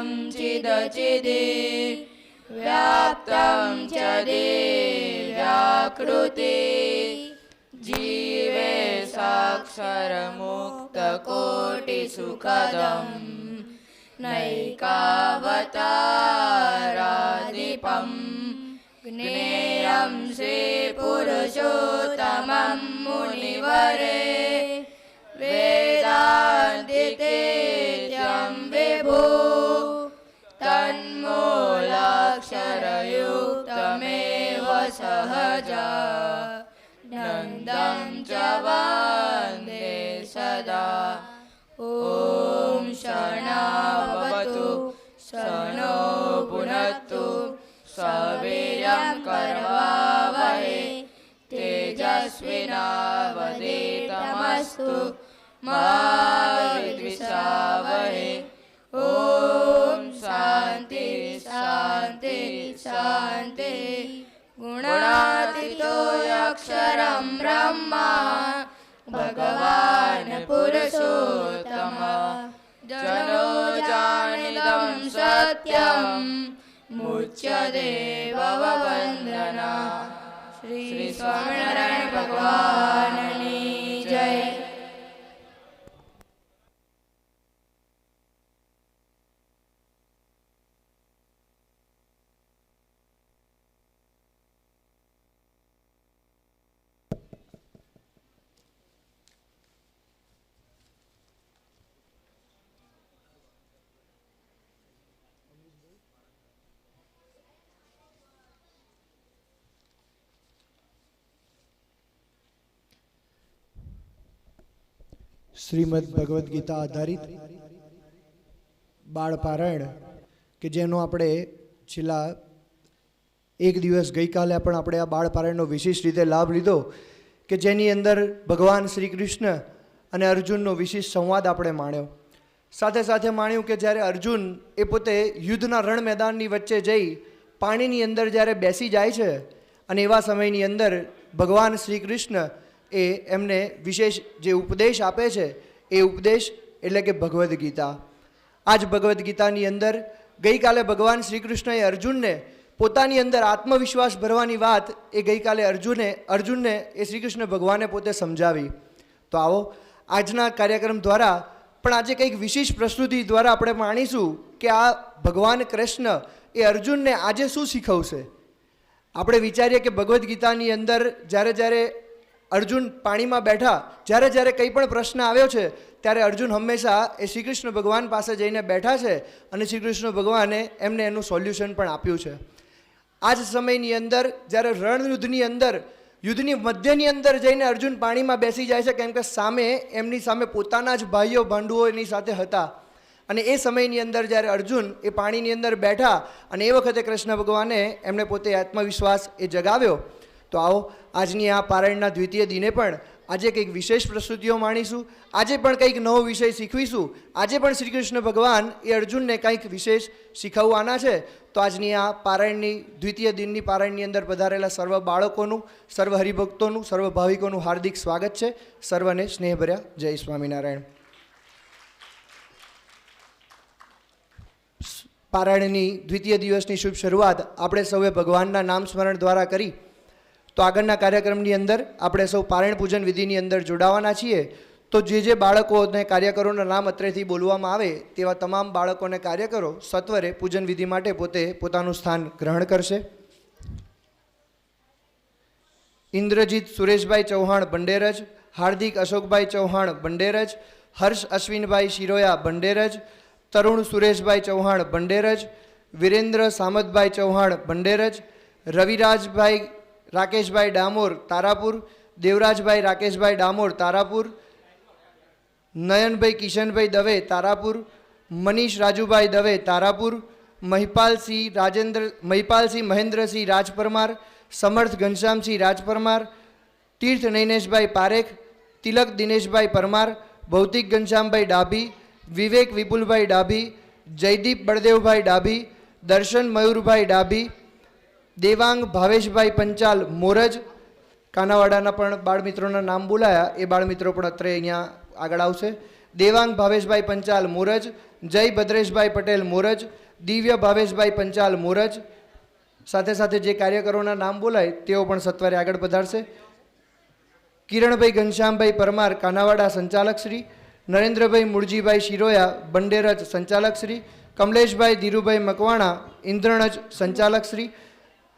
चिदचिदं चिदचिदे व्याप्तं च दिव्याकृते जीवे साक्षरमुक्तकोटिसुखदम् नैकावतारादिपम् ज्ञेयं श्रीपुरुषोत्तमं मुनिवरे वेदान्तिकेत्यं विभो तन्मूलाक्षरयुक्तमेव सहजा नन्दं च वन्दे सदा ॐ शरणवतु शनो पुनत्तु सवीर्यं करवावहै तेजस्विनावधीतमस्तु मा विद्विषावहै ॐ शान्ति शान्ति शान्ति गुणातीतो अक्षरं ब्रह्मा भगवान् पुरुषोत्तम जनो जानिदं सत्यं मुच्यते भववन्दना श्री स्वामिनारायण भगवाननी जय। શ્રીમદ ભગવદ્ ગીતા આધારિત બાળ પારાયણ કે જેનો આપણે છેલ્લા એક દિવસ ગઈકાલે પણ આપણે આ બાળ પારાયણનો વિશેષ રીતે લાભ લીધો કે જેની અંદર ભગવાન શ્રી કૃષ્ણ અને અર્જુનનો વિશેષ સંવાદ આપણે માણ્યો. સાથે સાથે માણ્યું કે જ્યારે અર્જુન એ પોતે યુદ્ધના રણ મેદાનની વચ્ચે જઈ પાણીની અંદર જ્યારે બેસી જાય છે અને એવા સમયની અંદર ભગવાન શ્રી કૃષ્ણ એ એમને વિશેષ જે ઉપદેશ આપે છે એ ઉપદેશ એટલે કે ભગવદ્ ગીતા. આ જ ભગવદ્ ગીતાની અંદર ગઈકાલે ભગવાન શ્રી કૃષ્ણએ અર્જુનને પોતાની અંદર આત્મવિશ્વાસ ભરવાની વાત એ ગઈકાલે અર્જુનને એ શ્રી કૃષ્ણ ભગવાને પોતે સમજાવી. તો આવો આજના કાર્યક્રમ દ્વારા પણ આજે કંઈક વિશેષ પ્રસ્તુતિ દ્વારા આપણે માણીશું કે આ ભગવાન કૃષ્ણ એ અર્જુનને આજે શું શીખવશે. આપણે વિચારીએ કે ભગવદ્ ગીતાની અંદર જ્યારે અર્જુન પાણીમાં બેઠા, જ્યારે કંઈ પણ પ્રશ્ન આવ્યો છે ત્યારે અર્જુન હંમેશા એ શ્રી કૃષ્ણ ભગવાન પાસે જઈને બેઠા છે અને શ્રી કૃષ્ણ ભગવાને એમને એનું સોલ્યુશન પણ આપ્યું છે. આ જ સમયની અંદર જ્યારે રણયુદ્ધની અંદર યુદ્ધની મધ્યની અંદર જઈને અર્જુન પાણીમાં બેસી જાય છે, કેમ કે એમની સામે પોતાના જ ભાઈઓ ભાંડુઓ એની સાથે હતા. અને એ સમયની અંદર જ્યારે અર્જુન એ પાણીની અંદર બેઠા અને એ વખતે કૃષ્ણ ભગવાને એમને પોતે આત્મવિશ્વાસ એ જગાવ્યો. તો આવો આજની આ પારાયણના દ્વિતીય દિને પણ આજે કંઈક વિશેષ પ્રસ્તુતિઓ માણીશું, આજે પણ કંઈક નવો વિષય શીખવીશું. આજે પણ શ્રી કૃષ્ણ ભગવાન એ અર્જુનને કંઈક વિશેષ શીખવવાના છે. તો આજની આ પારાયણની દ્વિતીય દિનની પારાયણની અંદર પધારેલા સર્વ બાળકોનું, સર્વ હરિભક્તોનું, સર્વ ભાવિકોનું હાર્દિક સ્વાગત છે. સર્વને સ્નેહભર્યા જય સ્વામિનારાયણ. પારાયણની દ્વિતીય દિવસની શુભ શરૂઆત આપણે સૌએ ભગવાનના નામ સ્મરણ દ્વારા કરી. તો આગળના કાર્યક્રમની અંદર આપણે સૌ પારાયણ પૂજન વિધિની અંદર જોડાવાના છીએ. તો જે બાળકો અને કાર્યકરોના નામ અત્રેથી બોલવામાં આવે તેવા તમામ બાળકો અને કાર્યકરો સત્વરે પૂજન વિધિ માટે પોતે પોતાનું સ્થાન ગ્રહણ કરશે. ઇન્દ્રજીત સુરેશભાઈ ચૌહાણ બંડેરજ, હાર્દિક અશોકભાઈ ચૌહાણ બંડેરજ, હર્ષ અશ્વિનભાઈ શિરોયા બંડેરજ, તરુણ સુરેશભાઈ ચૌહાણ બંડેરજ, વિરેન્દ્ર સામતભાઈ ચૌહાણ બંડેરજ, રવિરાજભાઈ રાકેશભાઈ ડામોર તારાપુર, દેવરાજભાઈ રાકેશભાઈ ડામોર તારાપુર, નયનભાઈ કિશનભાઈ દવે તારાપુર, મનીષ રાજુભાઈ દવે તારાપુર, મહિપાલસિંહ મહેન્દ્રસિંહ રાજપરમાર, સમર્થ ઘનશ્યામસિંહ રાજપરમાર, તીર્થ નૈનેશભાઈ પારેખ, તિલક દિનેશભાઈ પરમાર, ભૌતિક ઘનશ્યામભાઈ ડાભી, વિવેક વિપુલભાઈ ડાભી, જયદીપ બળદેવભાઈ ડાભી, દર્શન મયુરભાઈ ડાભી, દેવાંગ ભાવેશભાઈ પંચાલ મોરજ. કાનાવાડાના પણ બાળમિત્રોના નામ બોલાયા, એ બાળમિત્રો પણ અત્રે અહીંયા આગળ આવશે. દેવાંગ ભાવેશભાઈ પંચાલ મોરજ, જય ભદ્રેશભાઈ પટેલ મોરજ, દિવ્ય ભાવેશભાઈ પંચાલ મોરજ. સાથે સાથે જે કાર્યકરોના નામ બોલાય તેઓ પણ સત્વરે આગળ પધારશે. કિરણભાઈ ઘનશ્યામભાઈ પરમાર કાનાવાડા સંચાલક શ્રી, નરેન્દ્રભાઈ મુળજીભાઈ શિરોયા બંડેરજ સંચાલક શ્રી, કમલેશભાઈ ધીરુભાઈ મકવાણા ઇન્દ્રણજ સંચાલક શ્રી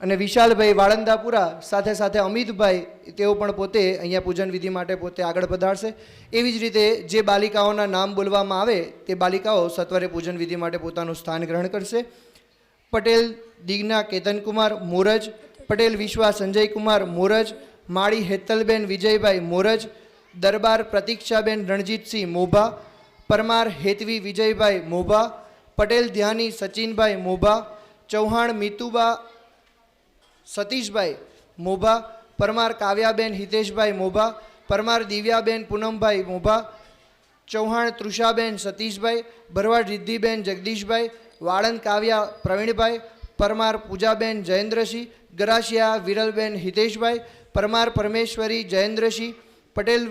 અને વિશાલભાઈ વાળંદાપુરા, સાથે સાથે અમિતભાઈ તેઓ પણ પોતે અહીંયા પૂજન વિધિ માટે પોતે આગળ પધારશે. એવી જ રીતે જે બાલિકાઓના નામ બોલવામાં આવે તે બાલિકાઓ સત્વરે પૂજન વિધિ માટે પોતાનું સ્થાન ગ્રહણ કરશે. પટેલ દિગ્ના કેતનકુમાર મોરજ, પટેલ વિશ્વા સંજયકુમાર મોરજ, માળી હેતલબેન વિજયભાઈ મોરજ, દરબાર પ્રતીક્ષાબેન રણજીતસિંહ મોભા, પરમાર હેતવી વિજયભાઈ મોભા, પટેલ ધ્યાની સચિનભાઈ મોભા, ચૌહાણ મીતુબા સતીશભાઈ મોભા, પરમાર કાવ્યાબેન હિતેશભાઈ મોભા, પરમાર દિવ્યાબેન પૂનમભાઈ મોભા, ચૌહાણ તૃષાબેન સતીશભાઈ, ભરવાડ રિદ્ધિબેન જગદીશભાઈ, વાળંદ કાવ્યા પ્રવીણભાઈ, પરમાર પૂજાબેન જયેન્દ્રસિંહ, ગરાસિયા વિરલબેન હિતેશભાઈ, પરમાર પરમેશ્વરી જયેન્દ્રસિંહ, પટેલ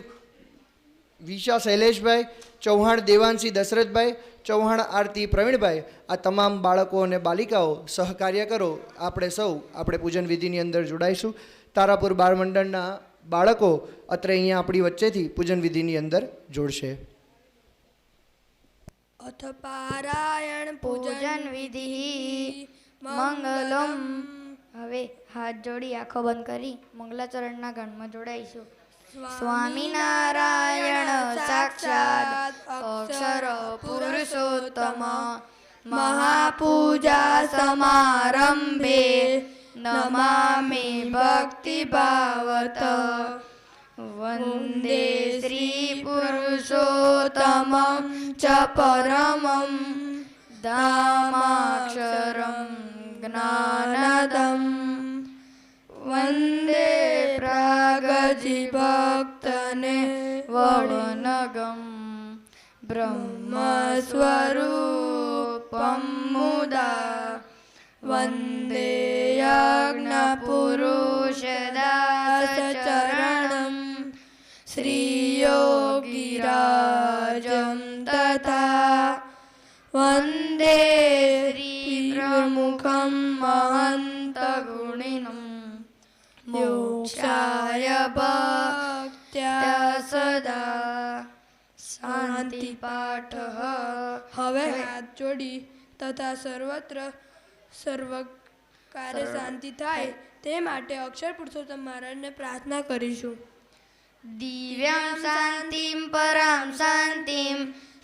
વિશા શૈલેષભાઈ, ચૌહાણ દેવાંશી દશરથભાઈ, ચૌહાણ આરતી પ્રવીણભાઈ, આ તમામ બાળકો અને બાલિકાઓ સહકાર્યકરો આપણે પૂજન વિધિની અંદર જોડાઈશું. તારાપુર બાળ મંડળના બાળકો અત્રે અહીંયા આપણી વચ્ચેથી પૂજન વિધિની અંદર જોડશે. અથ પારાયણ પૂજન વિધિ મંગલમ. હવે હાથ જોડી આંખો બંધ કરી મંગલાચરણના ગણમાં જોડાઈશું. સ્વામિનારાયણ સાક્ષાત અક્ષર પુરુષોત્તમ, મહાપૂજા સમારંભે નમામિ ભક્તિ ભાવત. વંદે શ્રી પુરુષોત્તમં ચ પરમં ધામાક્ષરં જ્ઞાનદમ. વંદે પ્રાગજી ભક્તને વણનગમ બ્રહ્મ સ્વરૂપમ મુદા. વંદે યજ્ઞ પુરુષ દાસ ચરણમ શ્રીયોગીરાજમ તથા. વંદે શ્રી પ્રમુખમ મહંત ગુણિનમ મોક્ષાય ભક્ત્યા સદા. શાંતિ પાઠ. હવે હાથ જોડી તથા સર્વત્ર સર્વ કાર્ય શાંતિ થાય તે માટે અક્ષર પુરુષોત્તમ મહારાજને પ્રાર્થના કરીશું. દિવ્યામ શાંતિમ પરામ શાંતિમ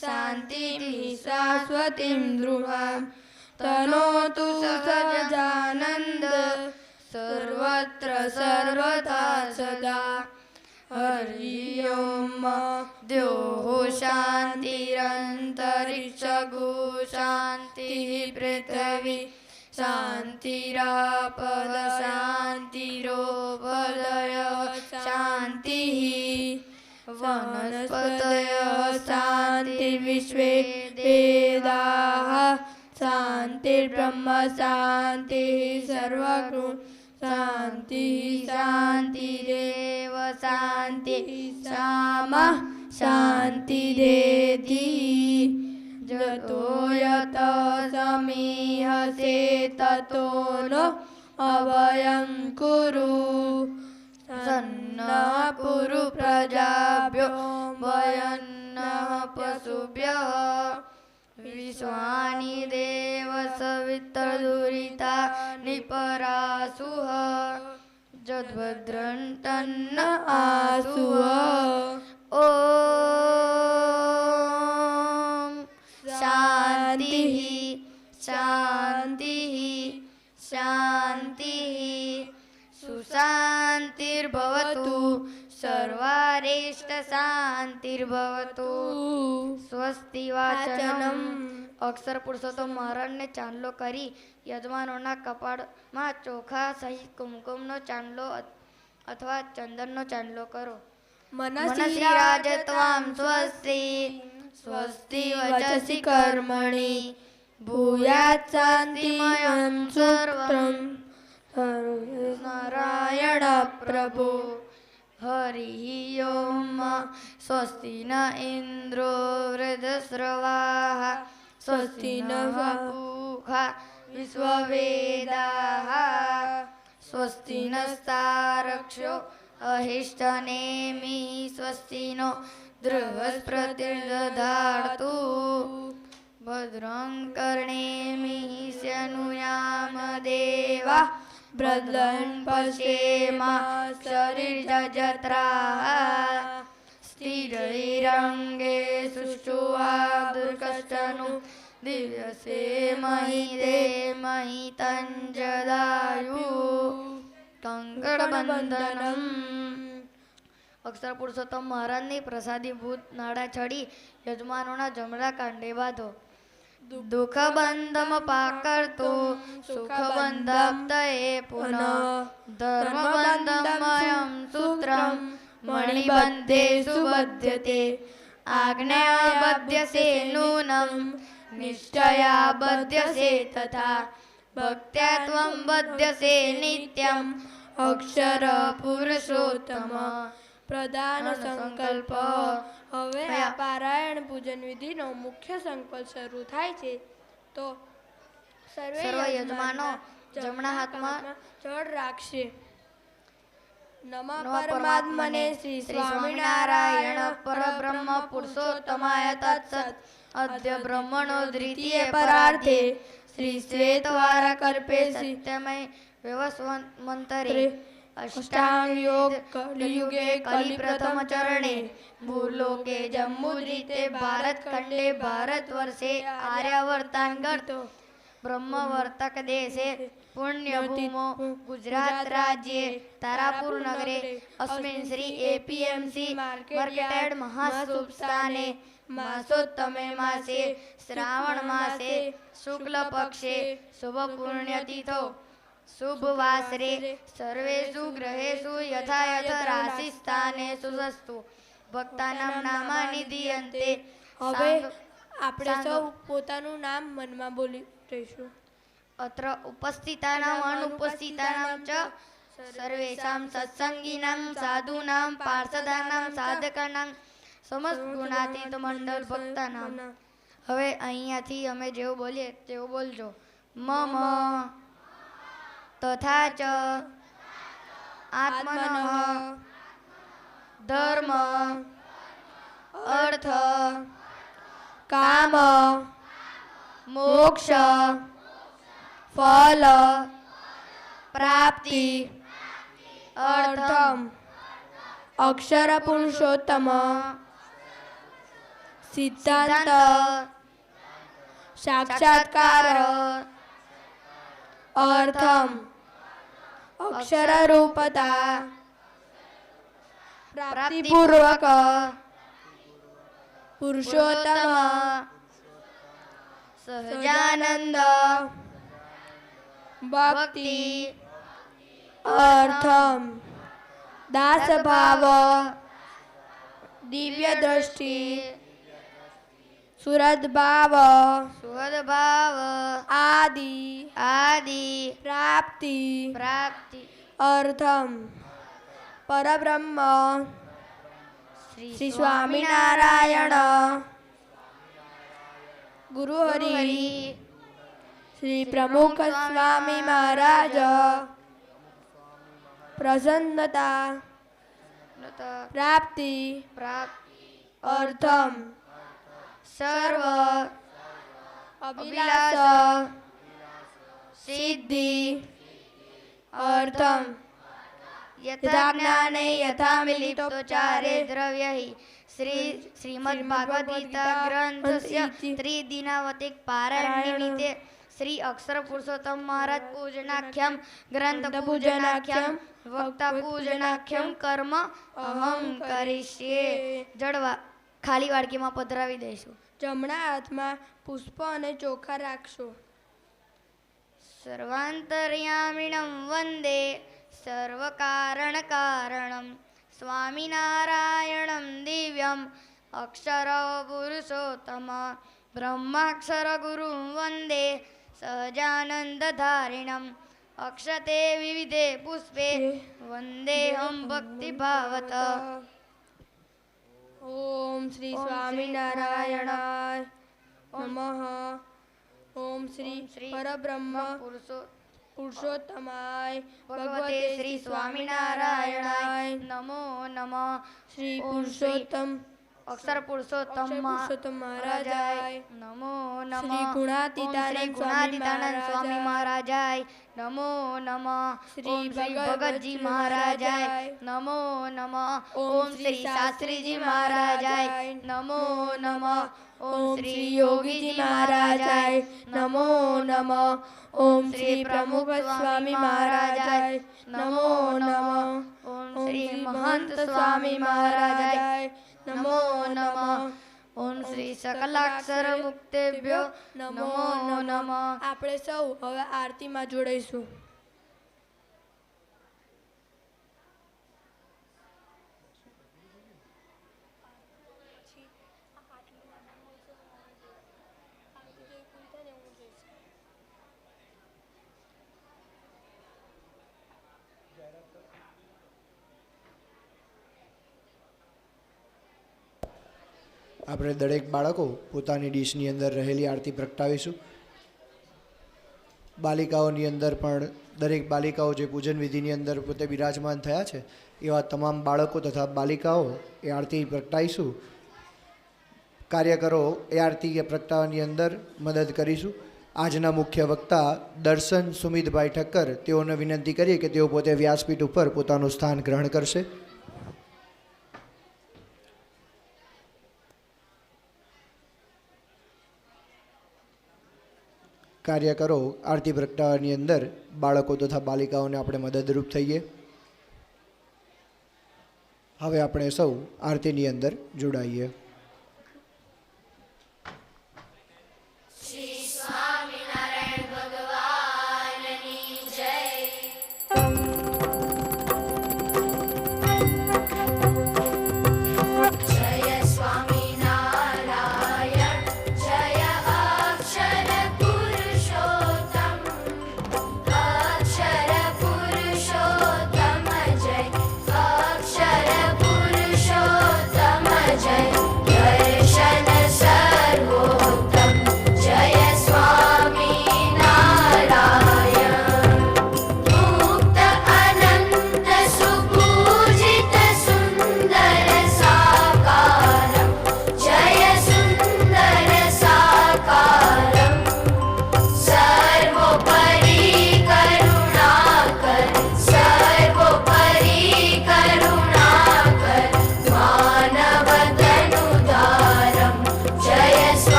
શાંતિમ શાશ્વતીમ ધ્રુવામ તનોતુ સહજાનંદ સર્વત્ર સર્વથા સદા. હરિ ઓમ. દ્યો શાંતિરંતરિક્ષ ગો શાંતિ પૃથ્વી શાંતિરાપદ શાંતિરોપદય શાંતિ. વનસ્પતય શાંતિ વિશ્વે વેદાઃ શાંતિર્બ્રહ્મ શાંતિ સર્વગુણ શાંતિ. શાંતિરેવ શાંતિ સામા શાંતિરેધિ. જતો યત સમીહસે તતો નો અભયં કુરુ. સન્નઃ પુરુ પ્રજાભ્યો વયન્નઃ પશુભ્યઃ. વિશ્વાનિ દેવ સવિતર્દુરિતા નિપરાસુઃ. જદ્ભદ્રંતન્ન આસુઃ. ઓમ શાંતિ શાંતિ શાંતિ. સુશાંતિર્ભવતુ સર્વારેષ્ટ શાંતિર્ભવતુ. સ્વસ્તિ વાચનમ. અક્ષર પુરુષોત્તમ મહારાજને ચાંદલો કરી યજમાનોના કપાળમાં ચોખા સહિત કુમકુમનો ચાંદલો અથવા ચંદનનો ચાંદલો કરો. મનસી રાજત્વામ સ્વસ્તિ સ્વસ્તિ વચસી કર્મણિ ભૂયાત શાંતિમયં સર્વં. નારાયણ પ્રભુ. હરિ ઓમ. સ્વસ્તિ ન ઇન્દ્રો વૃધસ્રવાઃ स्वस्ति नः पूषा विश्ववेदाः स्वस्ति नस्तारक्षो अहिष्टनेमिः स्वस्ति नो बृहस्पतिर्दधातु भद्रं कर्णेमिः शृणुयाम देवाः भद्रं पश्येमाक्षभिर्यजत्राः स्थिरैरङ्गे सुष्ठुवादुर्कष्टनु दिव्यसे महिते महितञ्जदायु કંકણબંધનમ. અક્ષર પુરુષોત્તમ મહારાજની પ્રસાદીભૂત નાડા ચડી યજમાનોના જમણા કાંડે બાંધો. દુઃખબંધમ પાકર્તો સુખબંધમ તયે પુનઃ ધર્મબંધમયમ સૂત્રમ મણિબંધે સુબધ્યતે આજ્ઞાબધ્યસે નૂનમ નિશ્ચયા બધ્યસે તથા ભક્ત્યા ત્વં બધ્યસે નિત્યમ અક્ષર પુરુષોત્તમ. પ્રધાન સંકલ્પ. હવે આ પારાયણ પૂજન વિધિનો મુખ્ય સંકલ્પ શરૂ થાય છે તો સર્વે યજમાનો જમણા હાથમાં જળ રાખશે. નમઃ પરમાત્મને શ્રી સ્વામિનારાયણ પરબ્રહ્મ પુરુષોત્તમાય તત્સત. અદ્ય બ્રહ્મણો દ્વિતીય પરાર્થે શ્રી શ્વેતવારા કલ્પે સત્યમય વ્યવસ્વંતરે અષ્ટાંગ યોગ કલિયુગે કલિ પ્રથમ ચરણે ભૂલોકે જમ્બુદ્વીપે ભારત ખંડે ભારત વર્ષે આર્યાવર્તાંગતો બ્રહ્મવર્તક દેશે પુણ્યભૂમો ગુજરાત રાજ્યે તારાપુર નગરે અસ્મિન શ્રી એપીએમસી માર્કેટેડ મહાશુભ સ્થાને માસોત્તમે માસે શ્રાવણ માસે શુક્લ પક્ષે શુભ પુણ્યતિથો શુભ વાસરે સર્વેષુ ગ્રહેષુ યથા યથ રાશિ સ્થાનેષુ સસ્તુ ભક્તાનામ નામાનિ દીયન્તે. હવે આપણે સૌ પોતાનું નામ મનમાં બોલી રહીશું. અત્ર ઉપસ્થિતાનામ અનુપસ્થિતાનામ ચ સર્વેષાં સત્સંગીનામ સાધુનામ પાર્ષદાનામ સાધકાનામ સમસ્ત ગુણાતીત મંડળ ભક્તાનામ. હવે અહીંયાથી અમે જેવું બોલીએ તેવું બોલજો. મમ તથા ચ આત્મનઃ ધર્મ અર્થ કામ મોક્ષ ફલ પ્રાપ્તિ અર્થમ અક્ષર પુરુષોત્તમ સિદ્ધાંત સાક્ષાત્કાર અર્થમ અક્ષર રૂપતા પ્રાપ્તિપૂર્વક પુરુષોત્તમ સહજાનંદ ભક્તિ અર્થમ દાસભાવ દિવ્ય દ્રષ્ટિ સુરદભાવ સુહદભાવ આદિ આદિ પ્રાપ્તિ પ્રાપ્તિ અર્થમ પરબ્રહ્મ શ્રી સ્વામિનારાયણ ગુરુહરિ શ્રી પ્રમુખ સ્વામી મહારાજ પ્રસન્નતા પ્રાપ્તિ પ્રાપ્તિ અર્થમ સર્વ અભિલાષ સિદ્ધિ અર્થમ યથા જ્ઞાને યથા મિલિતોચારે દ્રવ્યૈ શ્રીમદ ભાગવત ગીતા ગ્રંથસ્ય ત્રિદિનાવતિક પારાયણ નિમિત્તે શ્રી અક્ષર પુરુષોત્તમ મહારાજ પૂજનાખ્યમ ગ્રંથ પૂજનાખ્યમ વક્તા પૂજનાખ્યમ કર્મ અહમ કરીશ્યે. જડવા ખાલી વાડકીમાં પધરાવી દઈશું. જમણા હાથમાં પુષ્પ અને ચોખા રાખશો. સર્વાંતર્યામિણં વંદે સર્વકારણ કારણમ સ્વામિનારાયણં દિવ્યમ અક્ષર પુરુષોત્તમ બ્રહ્માક્ષર ગુરું વંદે સહજાનંદધારિણમ અક્ષતે વિવિધે પુષ્પે વંદેહમ ભક્તિભાવત. ઓમ શ્રી સ્વામિનારાયણાય નમઃ. ઓમ શ્રી પરબ્રહ્મ પુરુષોત્તમાય ભગવતે શ્રી સ્વામિનારાયણાય નમો નમઃ. શ્રી ઓમ પુરુષોત્તમ અક્ષર પુરુષોત્તમ મહારાજાય નમો નમઃ. શ્રી ગુણાતીતાનંદ સ્વામી મહારાજાય નમો નમઃ. શ્રી ઓમ શ્રી ભગતજી મહારાજાય નમો નમઃ. ઓમ શ્રી શાસ્ત્રીજી મહારાજાય નમો નમઃ. ઓમ શ્રી યોગીજી મહારાજાય નમો નમઃ. ઓમ શ્રી પ્રમુખ સ્વામી મહારાજાય નમો નમઃ. ઓમ શ્રી મહંત સ્વામી મહારાજાય નમો નમઃ. ઓમ શ્રી સકલાક્ષર મુક્તેભ્યો નમો નમઃ. આપણે સૌ હવે આરતીમાં જોડાઈશું. આપણે દરેક બાળકો પોતાની ડીશની અંદર રહેલી આરતી પ્રગટાવીશું. બાલિકાઓની અંદર પણ દરેક બાલિકાઓ જે પૂજન વિધિની અંદર પોતે બિરાજમાન થયા છે એવા તમામ બાળકો તથા બાલિકાઓ એ આરતી પ્રગટાવીશું. કાર્યકરો એ આરતી પ્રગટાવવાની અંદર મદદ કરીશું. આજના મુખ્ય વક્તા દર્શન સુમિતભાઈ ઠક્કર, તેઓને વિનંતી કરીએ કે તેઓ પોતે વ્યાસપીઠ ઉપર પોતાનું સ્થાન ગ્રહણ કરશે. કાર્યકરો આરતી પ્રગટાવવાની અંદર બાળકો તથા બાલિકાઓને આપણે મદદરૂપ થઈએ. હવે આપણે સૌ આરતીની અંદર જોડાઈએ. શ્રી સ્વામિનારાયણ ભગવાનની જય. જય સ્વામિનારાયણ જય અક્ષર પુરુષોત્તમ અક્ષર પુરુષોત્તમ જય અક્ષર પુરુષોત્તમ જય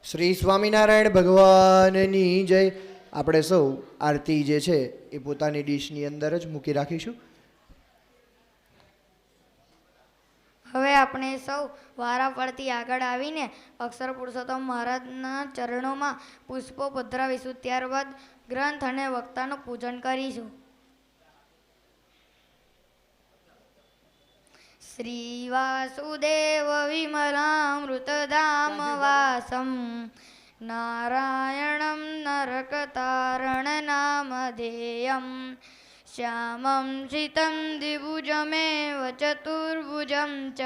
શ્રી સ્વામિનારાયણ ભગવાનની જય. આપણે સૌ આરતી જે છે એ પોતાની ડીશની અંદર જ મૂકી રાખીશું. હવે આપણે સૌ વારા ફરતી આગળ આવીને અક્ષર પુરુષોત્તમ મહારાજના ચરણોમાં પુષ્પો પધરાવીશું. ત્યારબાદ ગ્રંથ અને વક્તાનું પૂજન કરીશું. શ્રી વાસુદેવ વિમલામૃતધામ વાસમ નારાયણમ નરકતારણ નામધેયમ શ્યામં શીतं દ્વિભુજમેવ ચતુર્ભુજં ચ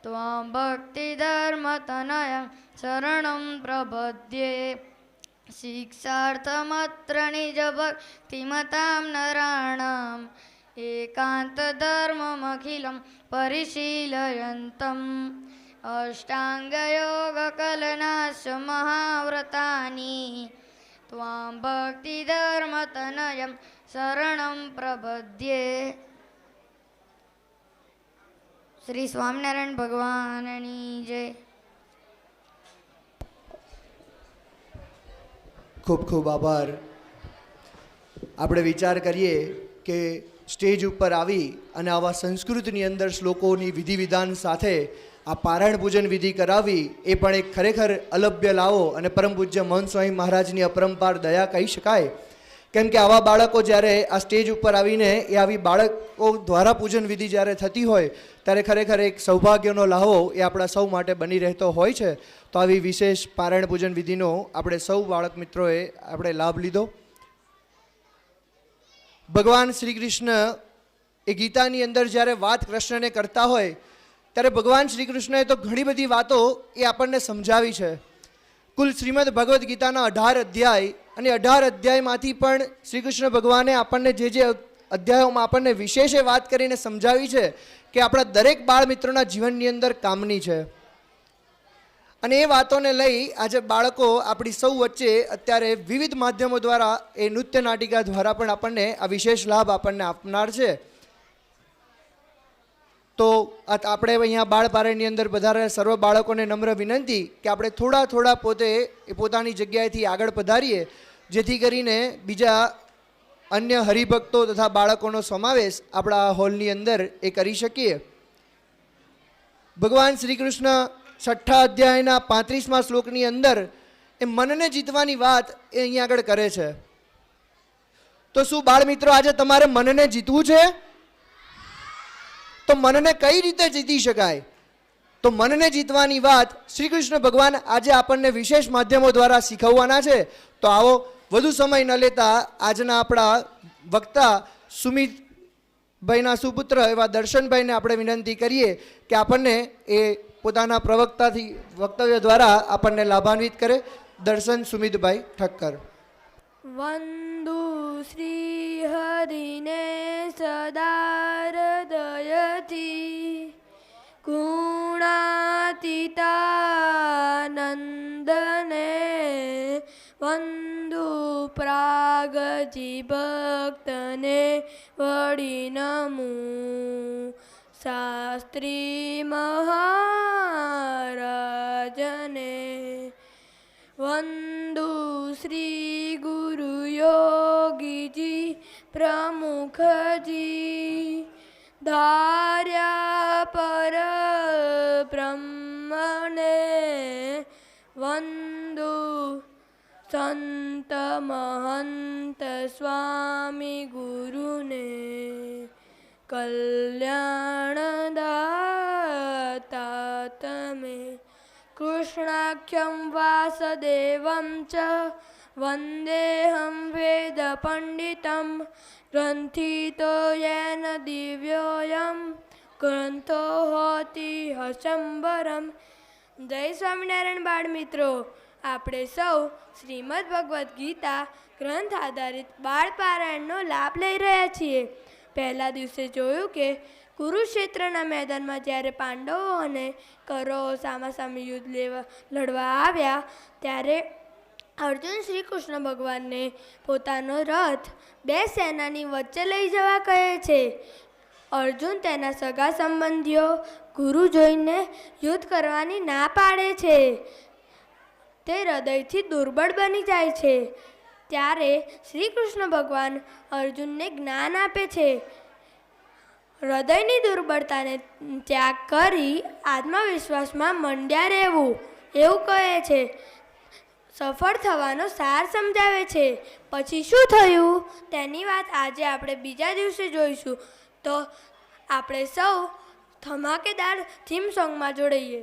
ત્વં ભક્તિધર્મતનયં શરણં પ્રપદ્યે શિક્ષાર્થમત્ર નિજ ભક્તિમતાં નરાણામ એકાંતધર્મમખિलं પરિશીલયन्तम् અષ્ટાંગયોગકલનાશ મહાવ્રતાની ત્વાં ભક્તિધર્મતનયં શરણં પ્રપદ્યે. શ્રી સ્વામિનારાયણ ભગવાનની જય. ખૂબ ખૂબ આભાર. આપણે વિચાર કરીએ કે સ્ટેજ ઉપર આવી અને આવા સંસ્કૃતની અંદર શ્લોકોની વિધિ વિધાન સાથે આ પારાયણ પૂજન વિધિ કરાવી એ પણ એક ખરેખર અલભ્ય લાવો અને પરમ પૂજ્ય મહંત સ્વામી મહારાજની અપરંપાર દયા કહી શકાય. કેમ કે આવા બાળકો જ્યારે આ સ્ટેજ ઉપર આવીને એ આવી બાળકો દ્વારા પૂજન વિધિ જ્યારે થતી હોય ત્યારે ખરેખર એક સૌભાગ્યનો લાહવો એ આપણા સૌ માટે બની રહેતો હોય છે. તો આવી વિશેષ પારાયણ પૂજન વિધિનો આપણે સૌ બાળક મિત્રોએ આપણે લાભ લીધો. ભગવાન શ્રી કૃષ્ણ એ ગીતાની અંદર જ્યારે વાત કૃષ્ણને કરતા હોય ત્યારે ભગવાન શ્રી કૃષ્ણએ તો ઘણી બધી વાતો એ આપણને સમજાવી છે. કુલ શ્રીમદ ભગવદ્ ગીતાના 18 અધ્યાય અને 18 અધ્યાયમાંથી પણ શ્રી કૃષ્ણ ભગવાને આપણને જે અધ્યાયોમાં આપણને વિશેષ વાત કરીને સમજાવી છે કે આપણા દરેક બાળ મિત્રોના જીવનની અંદર કામની છે. અને એ વાતોને લઈ આજે બાળકો આપણી સૌ વચ્ચે અત્યારે વિવિધ માધ્યમો દ્વારા એ નૃત્ય નાટિકા દ્વારા પણ આપણને આ વિશેષ લાભ આપણને આપનાર છે. તો આપણે અહીંયા બાળ પારાયણની અંદર બધા સર્વ બાળકોને નમ્ર વિનંતી કે આપણે થોડા થોડા પોતે એ પોતાની જગ્યાએથી આગળ પધારીએ જેથી કરીને બીજા અન્ય હરિભક્તો તથા બાળકોનો સમાવેશ આપણા હોલની અંદર એ કરી શકીએ. ભગવાન શ્રી કૃષ્ણ 6 અધ્યાયના 35મા શ્લોકની અંદર એ મનને જીતવાની વાત એ અહીંયા આગળ કરે છે. તો શું બાળ મિત્રો આજે તમારે મનને જીતવું છે? તો મનને કઈ રીતે જીતી શકાય? તો મનને જીતવાની વાત શ્રી કૃષ્ણ ભગવાન આજે આપણને વિશેષ માધ્યમો દ્વારા શીખવવાના છે. તો આવો વધુ સમય ન લેતા આજના આપણા વક્તા સુમિતભાઈના સુપુત્ર એવા દર્શનભાઈને આપણે વિનંતી કરીએ કે આપણને એ પોતાના પ્રવક્તાથી વક્તવ્ય દ્વારા આપણને લાભાન્વિત કરે. દર્શન સુમિતભાઈ ઠક્કર. વંદુ શ્રી હરિને સદારદયથી ગુણાતીતાનંદને વંદુ પ્રાગજી ભક્તને વળી નમું શાસ્ત્રી મહારાજને વંદુ શ્રી ગુરુ યોગીજી પ્રમુખજી ધાર્યા પર બ્રહ્મને વંદુ સંત મહંત સ્વામી ગુરુને કલ્યાણદાતા તમે કૃષ્ણાખ્યમ વાસુદેવં ચ વંદેહમ વેદ પંડિતમ ગ્રંથિતો યેન દિવ્યોયમ ગ્રંથો હોતિ હસંબરમ. જય સ્વામિનારાયણ બાળ મિત્રો, આપણે સૌ શ્રીમદ ભગવદ્ ગીતા ગ્રંથ આધારિત બાળ પારાયણનો લાભ લઈ રહ્યા છીએ. પહેલા દિવસે જોયું કે કુરુક્ષેત્રના મેદાનમાં જ્યારે પાંડવો અને કૌરવો સામાસામી યુદ્ધ લડવા આવ્યા ત્યારે અર્જુન શ્રી કૃષ્ણ ભગવાનને પોતાનો રથ 2 સેનાની વચ્ચે લઈ જવા કહે છે. અર્જુન તેના સગા સંબંધીઓ ગુરુ જોઈને યુદ્ધ કરવાની ના પાડે છે. તે હૃદયથી દુર્બળ બની જાય છે. ત્યારે શ્રી કૃષ્ણ ભગવાન અર્જુનને જ્ઞાન આપે છે. હૃદયની દુર્બળતાને ત્યાગ કરી આત્મવિશ્વાસમાં મંડ્યા રહેવું એવું કહે છે. સફળ થવાનો સાર સમજાવે છે. પછી શું થયું તેની વાત આજે આપણે બીજા દિવસે જોઈશું. તો આપણે સૌ ધમાકેદાર થીમ સોંગમાં જોડાઈએ.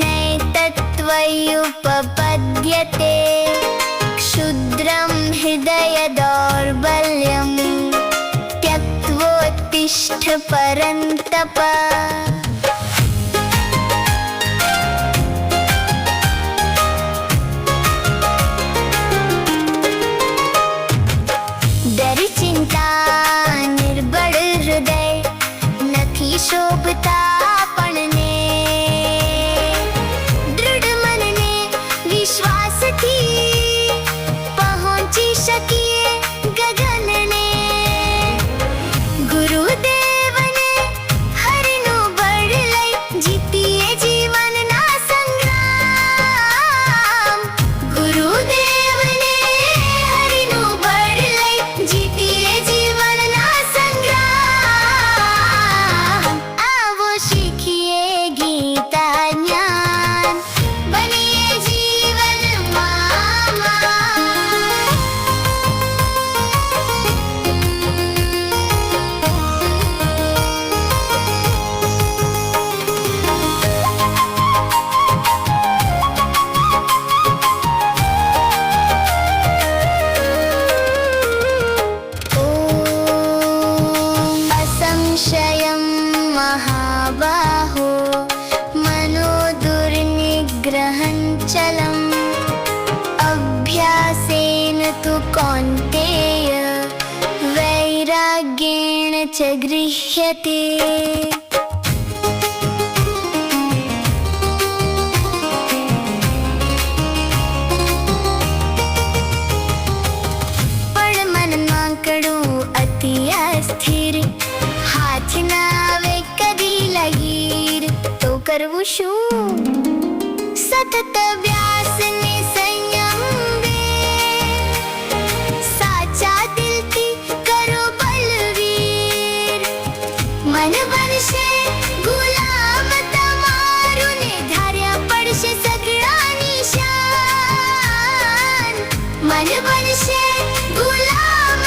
नैतत्त्वयुपपद्यते क्षुद्रं हृदय दौर्बल्यं त्यक्त्वोत्तिष्ठ परन्तप. डर चिंता निर्बळ हृदय નથી શોભતા આપણને. દૃઢ મનને વિશ્વાસથી પહોંચી શકીએ ગગનને. ગુરુદેવને હરનું બળ લઈ જીતીએ જીવનના સંગ્રામ. ગુરુદેવને હરનું બળ લઈ જીતીએ જીવનના સંગ્રામ. આવો શીખીએ ગીતા જ્ઞાન બનીએ જીવનમાં असंशयं महाबाहो मनो दुर्निग्रहं चलम्. अभ्यासेन तु कौन्तेय वैराग्येण च गृह्यते. પણ મનમાં કડું અતિ અસ્થિર હાથ ના આવે કદી લગીર તો કરવું શું? સતત અભ્યાસને સંયમ બે સાચા દિલથી કરો બલવીર. મન બનશે ગુલામ તમારું ને ધાર્યા પડશે સગળા નિશાન. મન બનશે ગુલામ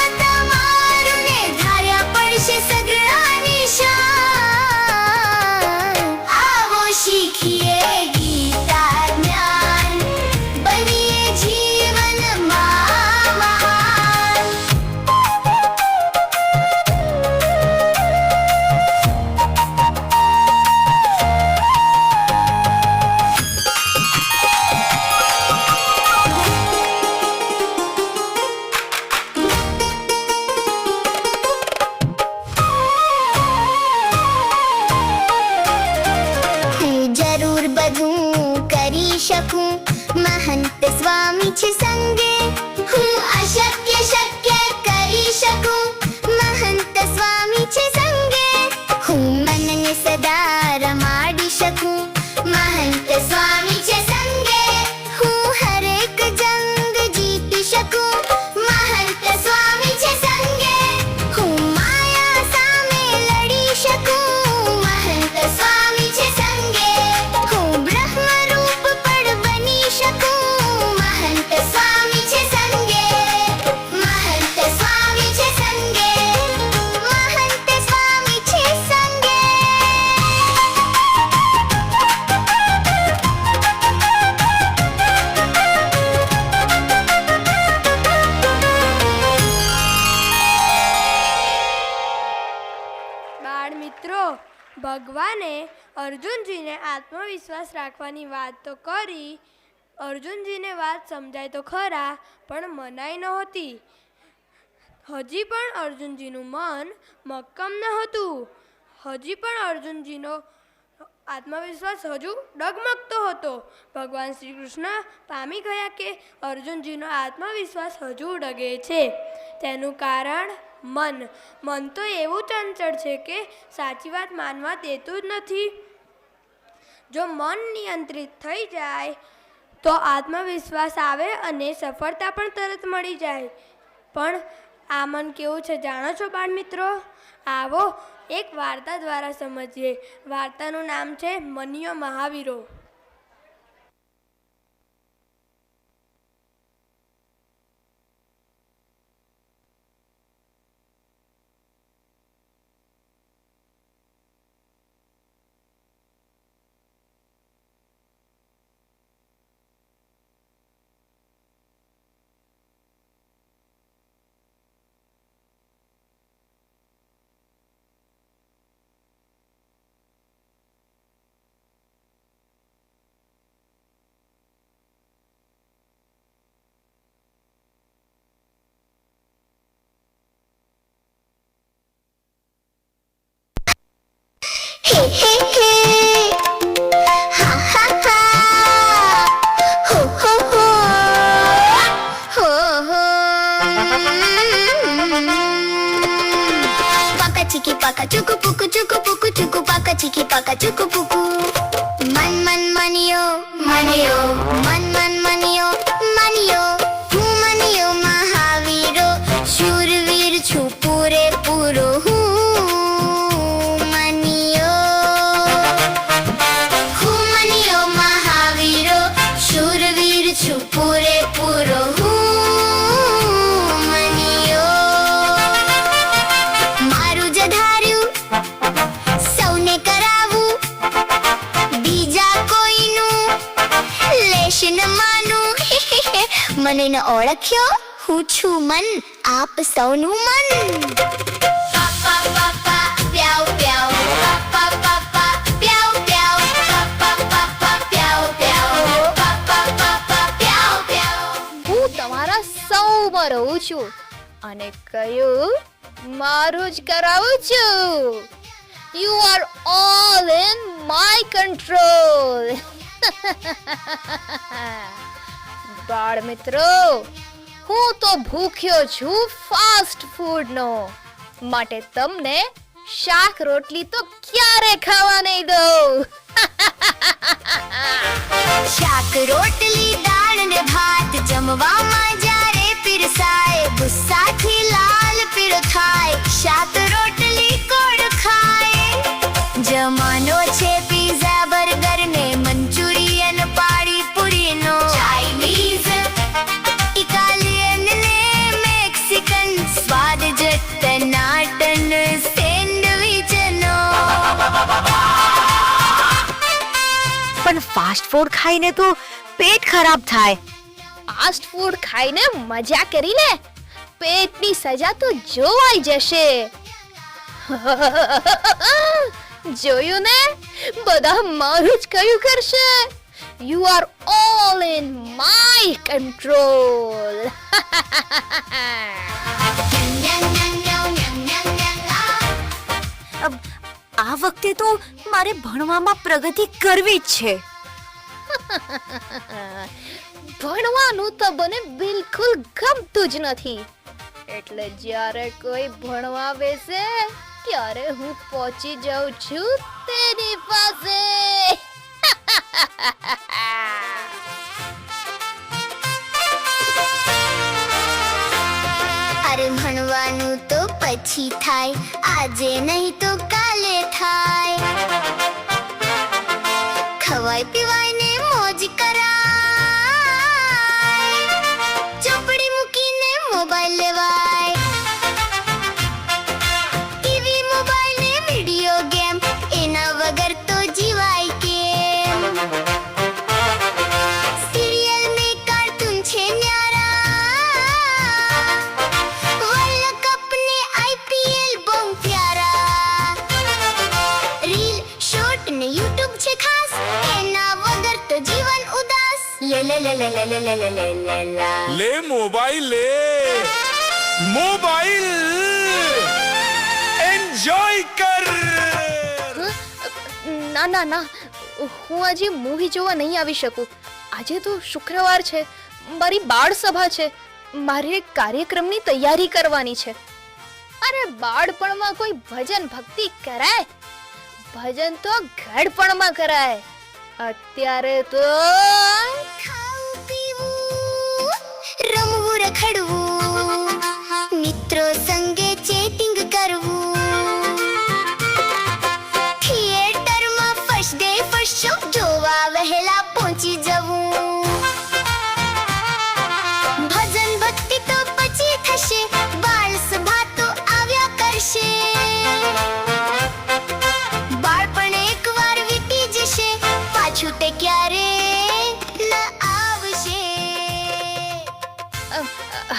બધું કરી શકું. મહંત સ્વામી છે સંગે, હું અશક્ય શક્ય કરી શકું. મહંત સ્વામી છે સંગે, હું મનને સદા રમાડી શકું. મહંત સ્વામી છે સંગે, હું હરેક જંગ જીતી શકું. મહંત સ્વામી છે સંગે, હું માયા સામે લડી શકું. મહંત સ્વામી છે સંગે, હું બ્રહ્મરૂપ પણ બની શકું. મહંત સ્વામી છે સંગે, મહંત સ્વામી છે સંગે, મહંત સ્વામી છે સંગે. બાળ મિત્રો, ભગવાને અર્જુનજીને આત્મવિશ્વાસ રાખવાની વાત તો કરી. અર્જુનજીને વાત સમજાય તો ખરા, પણ મનાઈ નહોતી. હજી પણ અર્જુનજીનું મન મક્કમ ન હતું. હજી પણ અર્જુનજીનો આત્મવિશ્વાસ હજુ ડગમગતો હતો. ભગવાન શ્રી કૃષ્ણ પામી ગયા કે અર્જુનજીનો આત્મવિશ્વાસ હજુ ડગે છે. તેનું કારણ મન તો એવું ચંચળ છે કે સાચી વાત માનવા દેતું જ નથી. જો મન નિયંત્રિત થઈ જાય તો આત્મવિશ્વાસ આવે અને સફળતા પણ તરત મળી જાય. પણ આ મન કેવું છે જાણો છો બાળ મિત્રો? આવો એક વાર્તા દ્વારા સમજીએ. વાર્તાનું નામ છે મનીયો મહાવીરો. મને ન ઓળખ્યો, હું છું મન, આપ સૌનું મન. પાપા પાપા પ્યાઉ પ્યાઉ, પાપા પાપા પ્યાઉ પ્યાઉ, પાપા પાપા પ્યાઉ પ્યાઉ, પાપા પાપા પ્યાઉ પ્યાઉ. હું તમારા સૌમાં રહું છું અને કયું મારું જ કરાવું છું. You are all in my control. બાળ મિત્રો, હું તો ભૂખ્યો છું ફાસ્ટ ફૂડનો, માટે તમને શાક રોટલી તો ક્યારે ખાવા નહીં દઉં. શાક રોટલી દાળ ને ભાત જમવામાં જ્યારે પીરસાય, ગુસ્સાથી લાલ પીળો થાય, શાક રોટલી કોણ ખાય? જમાનો છે પીઝા બર્ગર ને મંચુરિયન પાણીપુરીનો, ચાઇનીઝ ઇટાલિયન ને મેક્સિકન, સ્વાદ જટનાટન સેન્ડવિચનો. પણ ફાસ્ટ ફૂડ ખાઈને તો પેટ ખરાબ થાય. ફાસ્ટ ફૂડ ખાઈને મજા કરીને પેટની સજા તો જોવાઈ જશે. જોયું ને, બધા મારું જ કયું કરશે. You are all in my control. આ વખતે તો મારે ભણવામાં પ્રગતિ કરવી જ છે. ભણવાનું તો મને બિલકુલ ગમતું જ નથી, એટલે જ્યારે કોઈ ભણવા બેસે ત્યારે હું પહોંચી જાઉં છું તેની પાસે. અરે ભણવાનું તો પછી થાય, આજે નહીં તો કાલે થાય. ખવાય પીવાય ને મોજ કરાય, ચોપડી મૂકીને મોબાઈલ લેવાય. ટીવી મોબાઈલ ને વિડિયો ગેમ, એના વગર તો જીવાય કેમ. સિરિયલ ને કાર્ટૂન છે ન્યારા, વર્લ્ડ કપ ને આઈપીએલ બહુ પ્યારા. રીલ શોર્ટ ને યુટ્યુબ છે ખાસ, એના વગર તો જીવન ઉદાસ. લે લે લે લે લે લે લે લે લે લે લા. ले मोबाइल ले मोबाइल एंजॉय कर. ના ના ના, હું આજે મૂવી જોવા નહીં આવી શકું. આજે તો શુક્રવાર છે, મારી બાળ સભા છે, મારે એક કાર્યક્રમની તૈયારી કરવાની છે. અરે બાળપણમાં કોઈ ભજન ભક્તિ કરાય? ભજન તો ઘડપણમાં કરાય. અત્યારે તો ખાવું પીવું, રમવું રખડવું, મિત્રો સંગે ચેટિંગ કરવું, થિયેટરમાં ફર્સ્ટ ડે ફર્સ્ટ શો જોવા વહેલા પહોંચી જવું. ભજન ભક્તિ તો પછી થશે, બાળ સભા તો આવ્યા કરશે. બાળપણ એકવાર વીતી જશે, પાછું તે ક્યારે ન આવશે.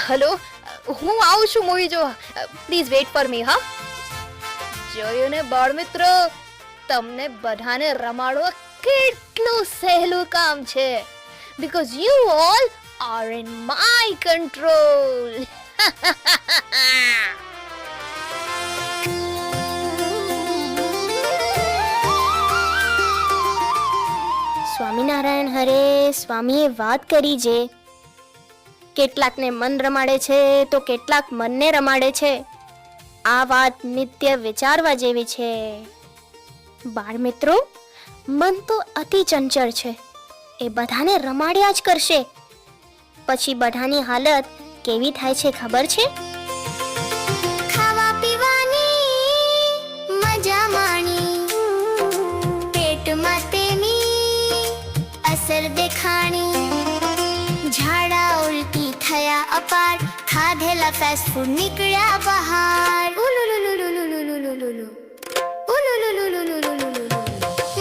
હલો, હું આવું છું મૂવી જોવા. Please weight for me. હા, જોયું ને બાળ મિત્રો, તમને બધાને રમાડવા કેટલું સહેલું કામ છે, because you all are in my control. Swaminarayan હરે. સ્વામીએ વાત કરી જે કેટલાકને મન રમાડે છે તો કેટલાક મનને રમાડે છે. આ વાત નિત્ય વિચારવા જેવી છે. બાળ મિત્રો, મન તો અતિ ચંચળ છે, એ બધાને રમાડ્યા જ કરશે. પછી બધાની હાલત કેવી થાય છે ખબર છે? ખાવા પીવાની મજા માણી, પેટમાં તેની અસર દેખાણી. ઝાડા ઉલટી થયા અપાર, ખાધેલા ફાસ્ટ ફૂડ નીકળ્યા બહાર.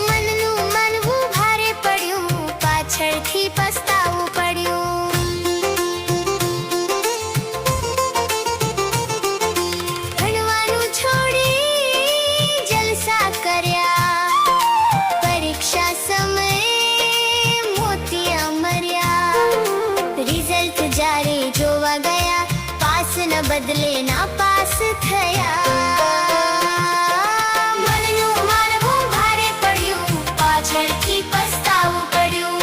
મનનું માનવું ભારે પડ્યું, પાછળથી પસ્તાવું પડ્યું. ભણવાનું છોડી જલસા કર્યા, પરીક્ષા સમયે મોતિયા મર્યા. રિઝલ્ટ જ્યારે જોવા ગયા, પાસ ન બદલે ના પાસ થયા. મનનું માનવું ભારે પડ્યું, પાછળથી પસ્તાવું પડ્યું.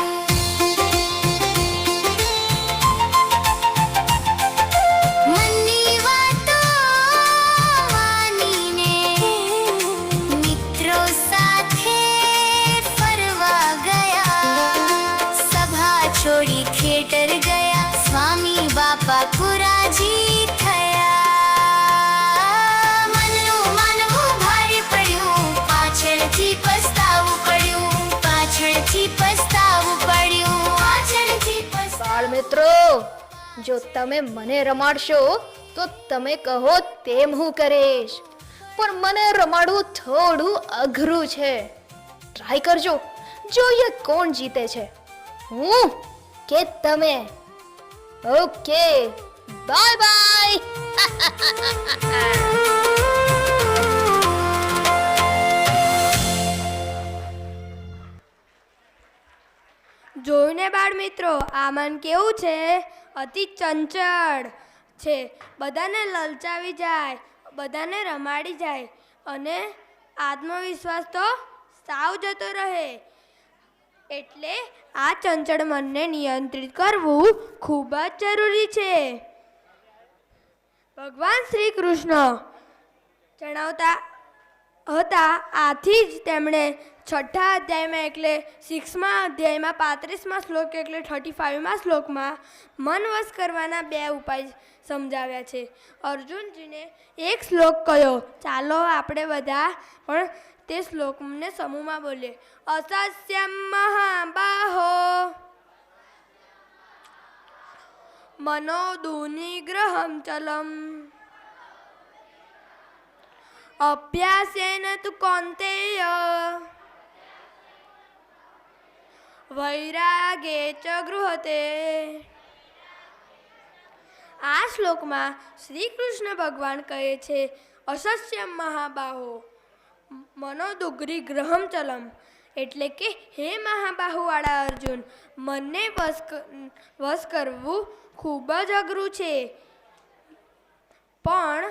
મનની વાતો માનીને મિત્રો સાથે ફરવા ગયા. સભા છોડી થિયેટર ગયા, સ્વામી બાપા પુરાજી થયા. મનનું માનવું ભારે પડ્યું, પાછળથી પસ્તાવું પડ્યું. પાછળથી પસ્તાવું પડ્યું. પાછળથી બાળ મિત્રો, જો તમે મને રમાડશો તો તમે કહો તેમ હું કરીશ, પણ મને રમાડવું થોડું અઘરું છે. ટ્રાય કરજો, જોઈએ કોણ જીતે છે, હું કે તમે. Okay, bye bye. જોયું ને બાળ મિત્રો, આ મન કેવું છે? અતિ ચંચળ છે, બધાને લલચાવી જાય, બધાને રમાડી જાય, અને આત્મવિશ્વાસ તો સાવ જતો રહે. એટલે આ ચંચળ મનને નિયંત્રિત કરવું ખૂબ જ જરૂરી છે. ભગવાન શ્રી કૃષ્ણ જણાવતા હતા, આથી જ તેમણે 6થા અધ્યાયમાં એટલે 6મા અધ્યાયમાં 35મા શ્લોક એટલે 35મા શ્લોકમાં મન વશ કરવાના 2 ઉપાય સમજાવ્યા છે. અર્જુનજીને એક શ્લોક કયો. ચાલો આપણે બધા પણ તે શ્લોકને સમૂહમાં બોલીએ. અસસ્યમ મહાબાહો મનો દુનિગ્રહમ ચલમ અભ્યાસેન તુ કૌંતેય વૈરાગે ચ ગૃહતે. આ શ્લોકમાં શ્રી કૃષ્ણ ભગવાન કહે છે, અસસ્યમ મહાબાહો મનોદુગ્રી ગ્રહમ ચલમ, એટલે કે હે મહાબાહુવાળા અર્જુન, મનને વશ કરવું ખૂબ જ અઘરું છે, પણ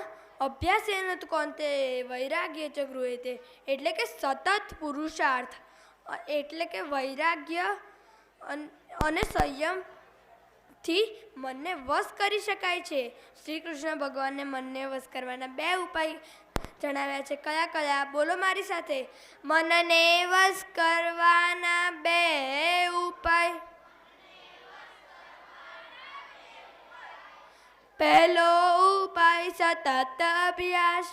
અભ્યાસેન તુ કૌંતેય વૈરાગ્ય ચ ગૃહતે, એટલે કે સતત પુરુષાર્થ એટલે કે વૈરાગ્ય અને સંયમથી મનને વશ કરી શકાય છે. શ્રી કૃષ્ણ ભગવાનને મનને વશ કરવાના 2 ઉપાય જણાવ્યા છે. કયા કયા? બોલો મારી સાથે. મનને વશ કરવાના 2 ઉપાય. પહેલો ઉપાય સતત અભ્યાસ,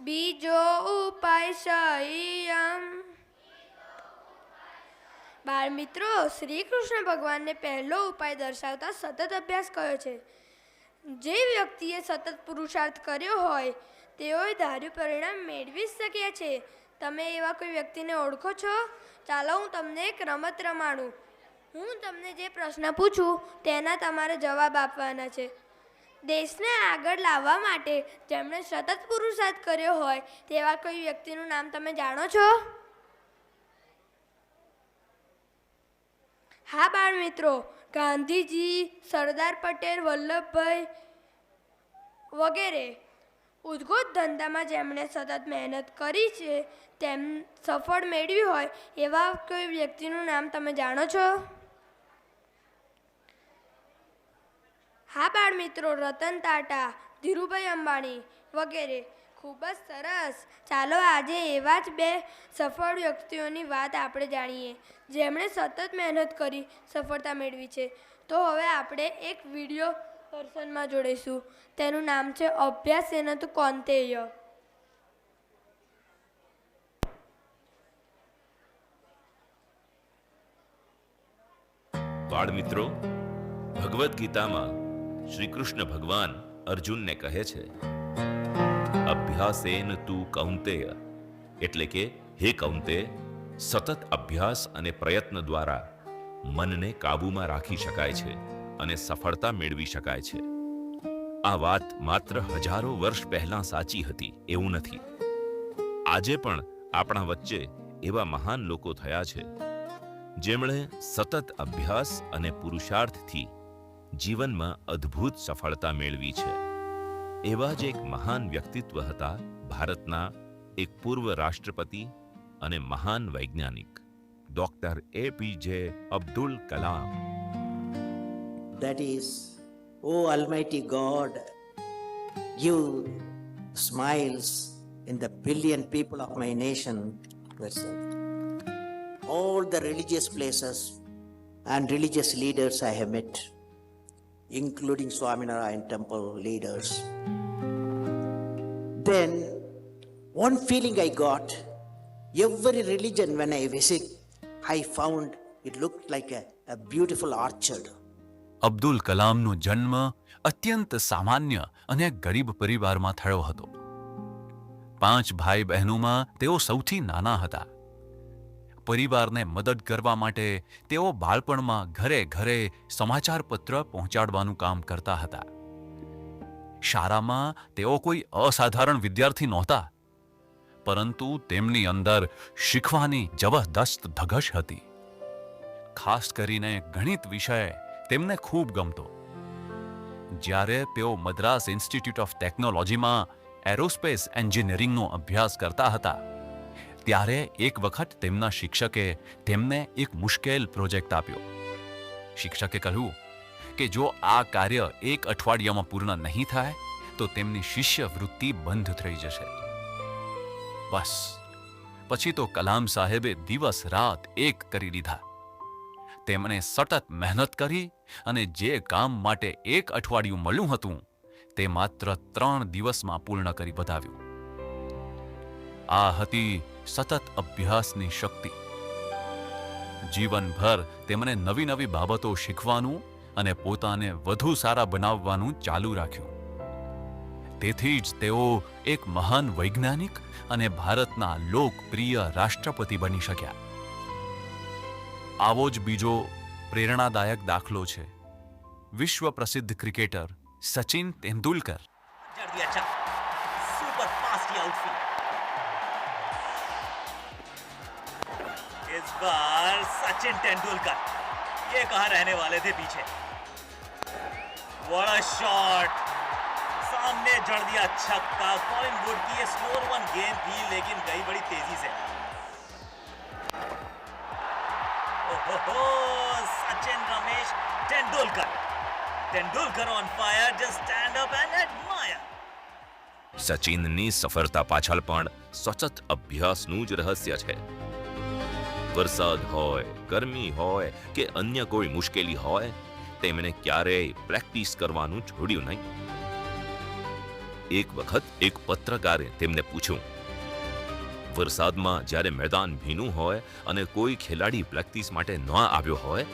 બીજો ઉપાય સંયમ. બાળ મિત્રો, શ્રી કૃષ્ણ ભગવાનને પહેલો ઉપાય દર્શાવતા સતત અભ્યાસ કયો છે. જે વ્યક્તિએ સતત પુરુષાર્થ કર્યો હોય તેઓએ ધાર્યું પરિણામ મેળવી શક્યા છે. તમે એવા કોઈ વ્યક્તિને ઓળખો છો? ચાલો હું તમને એક રમત રમાડું. હું તમને જે પ્રશ્ન પૂછું તેના તમારે જવાબ આપવાના છે. દેશને આગળ લાવવા માટે જેમણે સતત પુરુષાર્થ કર્યો હોય તેવા કોઈ વ્યક્તિનું નામ તમે જાણો છો? હા બાળ મિત્રો, ગાંધીજી, સરદાર પટેલ, વલ્લભભાઈ વગેરે. ઉદ્યોગ ધંધામાં જેમણે સતત મહેનત કરી છે તેમ સફળ મેળવી હોય એવા કોઈ વ્યક્તિનું નામ તમે જાણો છો? હા બાળ મિત્રો, રતન ટાટા, ધીરુભાઈ અંબાણી વગેરે. ખૂબ જ સરસ. ચાલો આજે એવા જ 2 સફળ વ્યક્તિઓની વાત આપણે જાણીએ જેમણે સતત મહેનત કરી સફળતા મેળવી છે. તો હવે આપણે એક વિડીયો પર્સનમાં જોડીશું. તેનું નામ છે અભ્યાસેન તુ કૌંતેય. બાળ મિત્રો, ભગવદ્ ગીતામાં શ્રી કૃષ્ણ ભગવાન અર્જુનને કહે છે, અભ્યાસેન તુ કૌંતેય, એટલે કે હે કૌંતેય, સતત અભ્યાસ અને પ્રયત્ન દ્વારા મનને કાબૂમાં રાખી શકાય છે અને સફળતા મેળવી શકાય છે. આ વાત માત્ર હજારો વર્ષ પહેલા સાચી હતી એવું નથી. આજે પણ આપણા વચ્ચે એવા મહાન લોકો થયા છે જેમણે સતત અભ્યાસ અને પુરુષાર્થથી જીવનમાં અદ્ભુત સફળતા મેળવી છે. એવા જ એક મહાન વ્યક્તિત્વ હતા ભારતના એક પૂર્વ રાષ્ટ્રપતિ અને મહાન વૈજ્ઞાનિક doctor APJ Abdul Kalam. That is, O Almighty God, give smiles in the billion people of my nation. All the religious places and religious leaders I have met, including Swaminarayan temple leaders. Then, one feeling I got, every religion when I visit, I found it looked like a beautiful orchard. Abdul કલામનો જન્મ અત્યંત સામાન્ય અને ગરીબ પરિવારમાં થયો હતો. 5 ભાઈ બહેનોમાં તેઓ સૌથી નાના હતા. પરિવારને મદદ કરવા માટે તેઓ બાળપણમાં ઘરે ઘરે સમાચાર પત્ર પહોંચાડવાનું કામ કરતા હતા. શાળામાં તેઓ કોઈ અસાધારણ વિદ્યાર્થી નહોતા, પરંતુ તેમની અંદર શીખવાની જબરદસ્ત ધગશ હતી. ખાસ કરીને ગણિત વિષય તેમને ખૂબ ગમતો. જ્યારે તેઓ મદ્રાસ ઇન્સ્ટિટ્યૂટ ઓફ ટેકનોલોજીમાં એરોસ્પેસ એન્જિનિયરિંગનો અભ્યાસ કરતા હતા ત્યારે એક વખત તેમના શિક્ષકે તેમને એક મુશ્કેલ પ્રોજેક્ટ આપ્યો. શિક્ષકે કહ્યું કે જો આ કાર્ય 1 અઠવાડિયામાં પૂર્ણ નહીં થાય તો તેમની શિષ્યવૃત્તિ બંધ થઈ જશે. બસ પછી તો કલામ સાહેબે દિવસ રાત એક કરી દીધા. તેમણે સતત મહેનત કરી અને જે કામ માટે 1 અઠવાડિયું મળ્યું હતું તે માત્ર 3 દિવસમાં પૂર્ણ કરી બતાવ્યું. આ હતી સતત અભ્યાસની શક્તિ. જીવનભર તેમણે નવી નવી બાબતો શીખવાનું અને પોતાને વધુ સારા બનાવવાનું ચાલુ રાખ્યું. તેથી જ તેઓ એક મહાન વૈજ્ઞાનિક અને ભારતના લોકપ્રિય રાષ્ટ્રપતિ બની શક્યા. આવો જ બીજો પ્રેરણાદાયક દાખલો છે વિશ્વ પ્રસિદ્ધ cricketer Sachin Tendulkar. Super fast ये आउटफील्ड इस बार सचिन तेंदुलकर ये कहां रहने वाले थे पीछे. व्हाट अ शॉट, सामने जड़ दिया छक्का. कॉलिंगवुड की ये स्लोर वन गेंद थी लेकिन गई बड़ी तेजी से. ओहो, Sachin Ramesh Tendulkar on fire. Just stand up and admire. સચિનની સફળતા પાછળ પણ સતત અભ્યાસનું જ રહસ્ય છે. વરસાદ હોય, ગરમી હોય કે અન્ય કોઈ મુશ્કેલી હોય, તેમણે ક્યારેય પ્રેક્ટિસ કરવાનું છોડ્યું નહીં. એક વખત એક પત્રકારે તેમને પૂછ્યું, વરસાદમાં જ્યારે મેદાન ભીનું હોય અને કોઈ ખેલાડી પ્રેક્ટિસ માટે ન આવ્યો હોય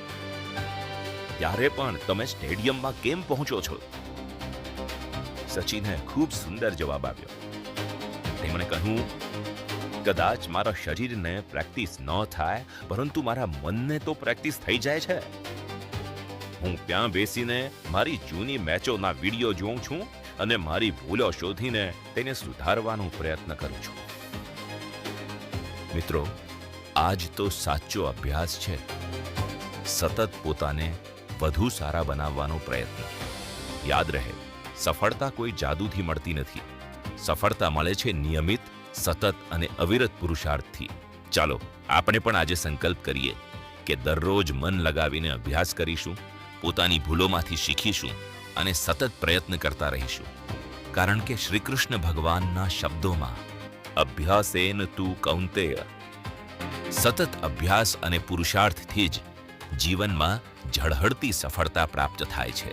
ત્યારે પણ તમે સ્ટેડિયમમાં કેમ પહોંચો છો? સચિને ખૂબ સુંદર જવાબ આપ્યો. તેમણે કહ્યું, કદાચ મારા શરીરને પ્રેક્ટિસ ન થાય પરંતુ મારા મનને તો પ્રેક્ટિસ થઈ જાય છે. હું ત્યાં બેસીને મારી જૂની મેચોના વિડીયો જોઉં છું અને મારી ભૂલો શોધીને તેને સુધારવાનો પ્રયત્ન કરું છું. મિત્રો, આજ તો સાચો અભ્યાસ છે. સતત પોતાને વધુ સારા બનાવવાનો પ્રયત્ન. યાદ રહે, સફળતા કોઈ જાદુથી મળતી નથી. સફળતા મળે છે નિયમિત, સતત અને અવિરત પુરુષાર્થથી. ચાલો આપણે પણ આજે સંકલ્પ કરીએ કે દરરોજ મન લગાવીને અભ્યાસ કરીશું, પોતાની ભૂલોમાંથી શીખીશું અને સતત પ્રયત્ન કરતા રહીશું. કારણ કે શ્રી કૃષ્ણ ભગવાનના શબ્દોમાં અભ્યાસેન તું કૌંતેય, સતત અભ્યાસ અને પુરુષાર્થથી જ જીવનમાં ઝળહળતી સફળતા પ્રાપ્ત થાય છે.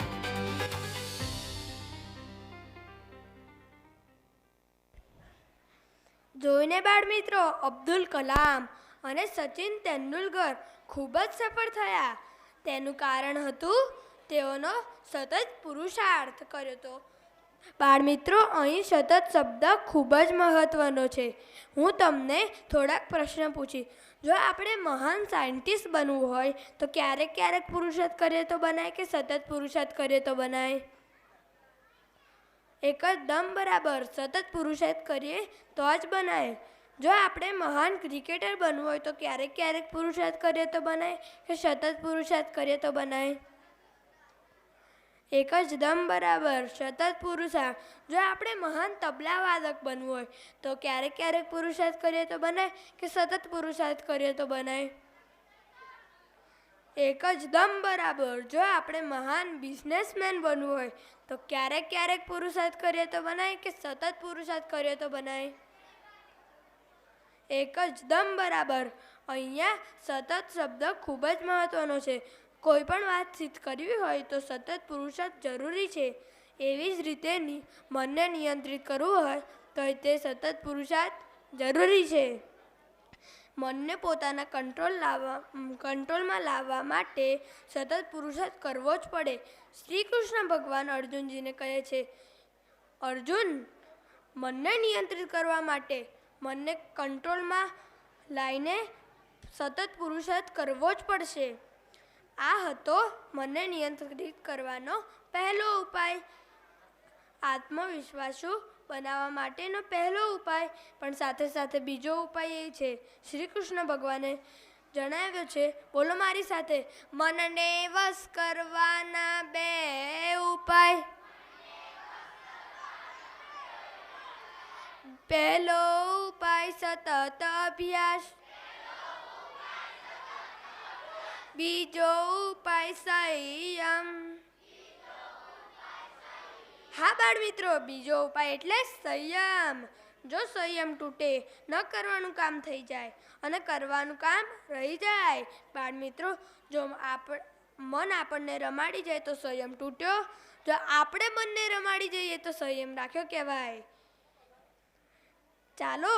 જોઈને બાળ મિત્રો, અબ્દુલ કલામ અને સચિન તેંડુલકર ખૂબ જ સફળ થયા. તેનું કારણ હતું તેઓનો સતત પુરુષાર્થ કર્યો હતો. બાળ મિત્રો, અહીં સતત શબ્દ ખૂબ જ મહત્વનો છે. હું તમને થોડાક પ્રશ્ન પૂછી. જો આપણે મહાન સાયન્ટિસ્ટ બનવું હોય તો ક્યારેક પુરુષાર્થ કરીએ તો બનાય કે સતત પુરુષાર્થ કરીએ તો બનાય? એકદમ બરાબર, સતત પુરુષાર્થ કરીએ તો જ બનાય. જો આપણે મહાન ક્રિકેટર બનવું હોય તો ક્યારેક પુરુષાર્થ કરીએ તો બનાય કે સતત પુરુષાર્થ કરીએ તો બનાય? એકદમ બરાબર, સતત પુરુષાર્થ. જો આપણે મહાન તબલા વાદક બનવું હોય તો ક્યારેક પુરુષાર્થ કરીએ તો બનાય કે સતત પુરુષાર્થ કરીએ તો બનાય? એકદમ બરાબર. જો આપણે મહાન બિઝનેસમેન બનવું હોય તો ક્યારેક પુરુષાર્થ કરીએ તો બનાય કે સતત પુરુષાર્થ કરીએ તો બનાય? એકદમ બરાબર. અહીંયા સતત શબ્દ ખૂબ જ મહત્વનો છે. કોઈ પણ વાત સિદ્ધ કરવી હોય તો સતત પુરુષાર્થ જરૂરી છે. એવી જ રીતે મનને નિયંત્રિત કરવું હોય તો તે સતત પુરુષાર્થ જરૂરી છે. મનને પોતાના કંટ્રોલમાં લાવવા માટે સતત પુરુષાર્થ કરવો જ પડે. શ્રી કૃષ્ણ ભગવાન અર્જુનજીને કહે છે, અર્જુન, મનને નિયંત્રિત કરવા માટે મનને કંટ્રોલમાં લાવીને સતત પુરુષાર્થ કરવો જ પડશે. આ હતો મનને નિયંત્રિત કરવાનો પહેલો ઉપાય. આત્મવિશ્વાસુ બનાવવા માટેનો પહેલો ઉપાય. પણ સાથે સાથે બીજો ઉપાય એ છે, શ્રી કૃષ્ણ ભગવાને જણાવ્યો છે, બોલો મારી સાથે, મનને વશ કરવાના 2 ઉપાય. પહેલો ઉપાય સતત અભ્યાસ, બીજો ઉપાય સંયમ. હા બાળ મિત્રો, બીજો ઉપાય એટલે સંયમ. જો સંયમ તૂટે, ન કરવાનું કામ થઈ જાય અને કરવાનું કામ રહી જાય. બાળ મિત્રો, જો મન આપણને રમાડી જાય તો સંયમ તૂટ્યો, જો આપણે મનને રમાડી જઈએ તો સંયમ રાખ્યો કહેવાય. ચાલો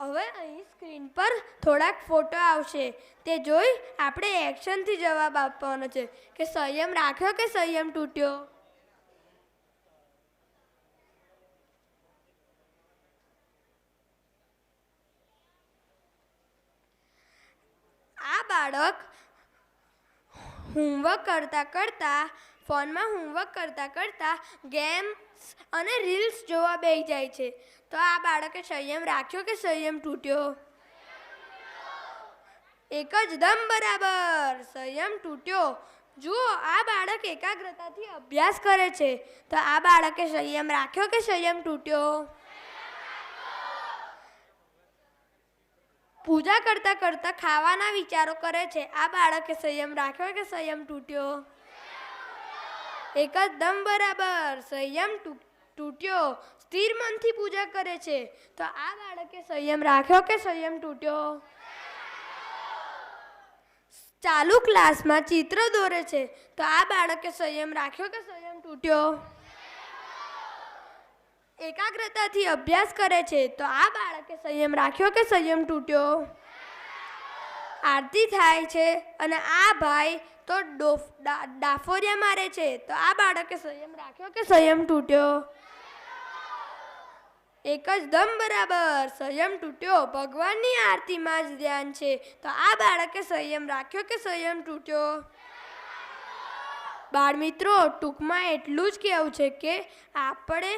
હવે અહીં સ્ક્રીન પર થોડાક ફોટો આવશે, તે જોઈ આપણે એક્શનથી જવાબ આપવાનો છે કે સંયમ રાખ્યો કે સંયમ તૂટ્યો. આ બાળક હોમવર્ક કરતાં ફોનમાં હોમવર્ક કરતાં ગેમ્સ અને રીલ્સ જોવા બેસી જાય છે. તો આ બાળકે સંયમ રાખ્યો કે સંયમ તૂટ્યો? એકદમ બરાબર, સંયમ તૂટ્યો. જુઓ, આ બાળક એકાગ્રતાથી અભ્યાસ કરે છે, તો આ બાળકે સંયમ રાખ્યો કે સંયમ તૂટ્યો? પૂજા કરતાં ખાવાના વિચારો કરે છે, આ બાળકે સંયમ રાખ્યો કે સંયમ તૂટ્યો? એકદમ બરાબર, સંયમ તૂટ્યો. સ્થિર મનથી પૂજા કરે છે, તો આ બાળકે સંયમ રાખ્યો કે સંયમ તૂટ્યો? ચાલુ ક્લાસમાં ચિત્ર દોરે છે, તો આ બાળકે સંયમ રાખ્યો કે સંયમ તૂટ્યો? એકાગ્રતાથી અભ્યાસ કરે છે, તો આ બાળકે સંયમ રાખ્યો કે સંયમ તૂટ્યો? આરતી થાય છે અને આ ભાઈ તો ડાફોરિયા મારે છે, તો આ બાળકે સંયમ રાખ્યો કે સંયમ તૂટ્યો? એકદમ બરાબર, સંયમ તૂટ્યો. ભગવાનની આરતીમાં જ ધ્યાન છે, તો આ બાળકે સંયમ રાખ્યો કે સંયમ તૂટ્યો? બાળ મિત્રો, ટૂંકમાં એટલું જ કહેવું છે કે આપણે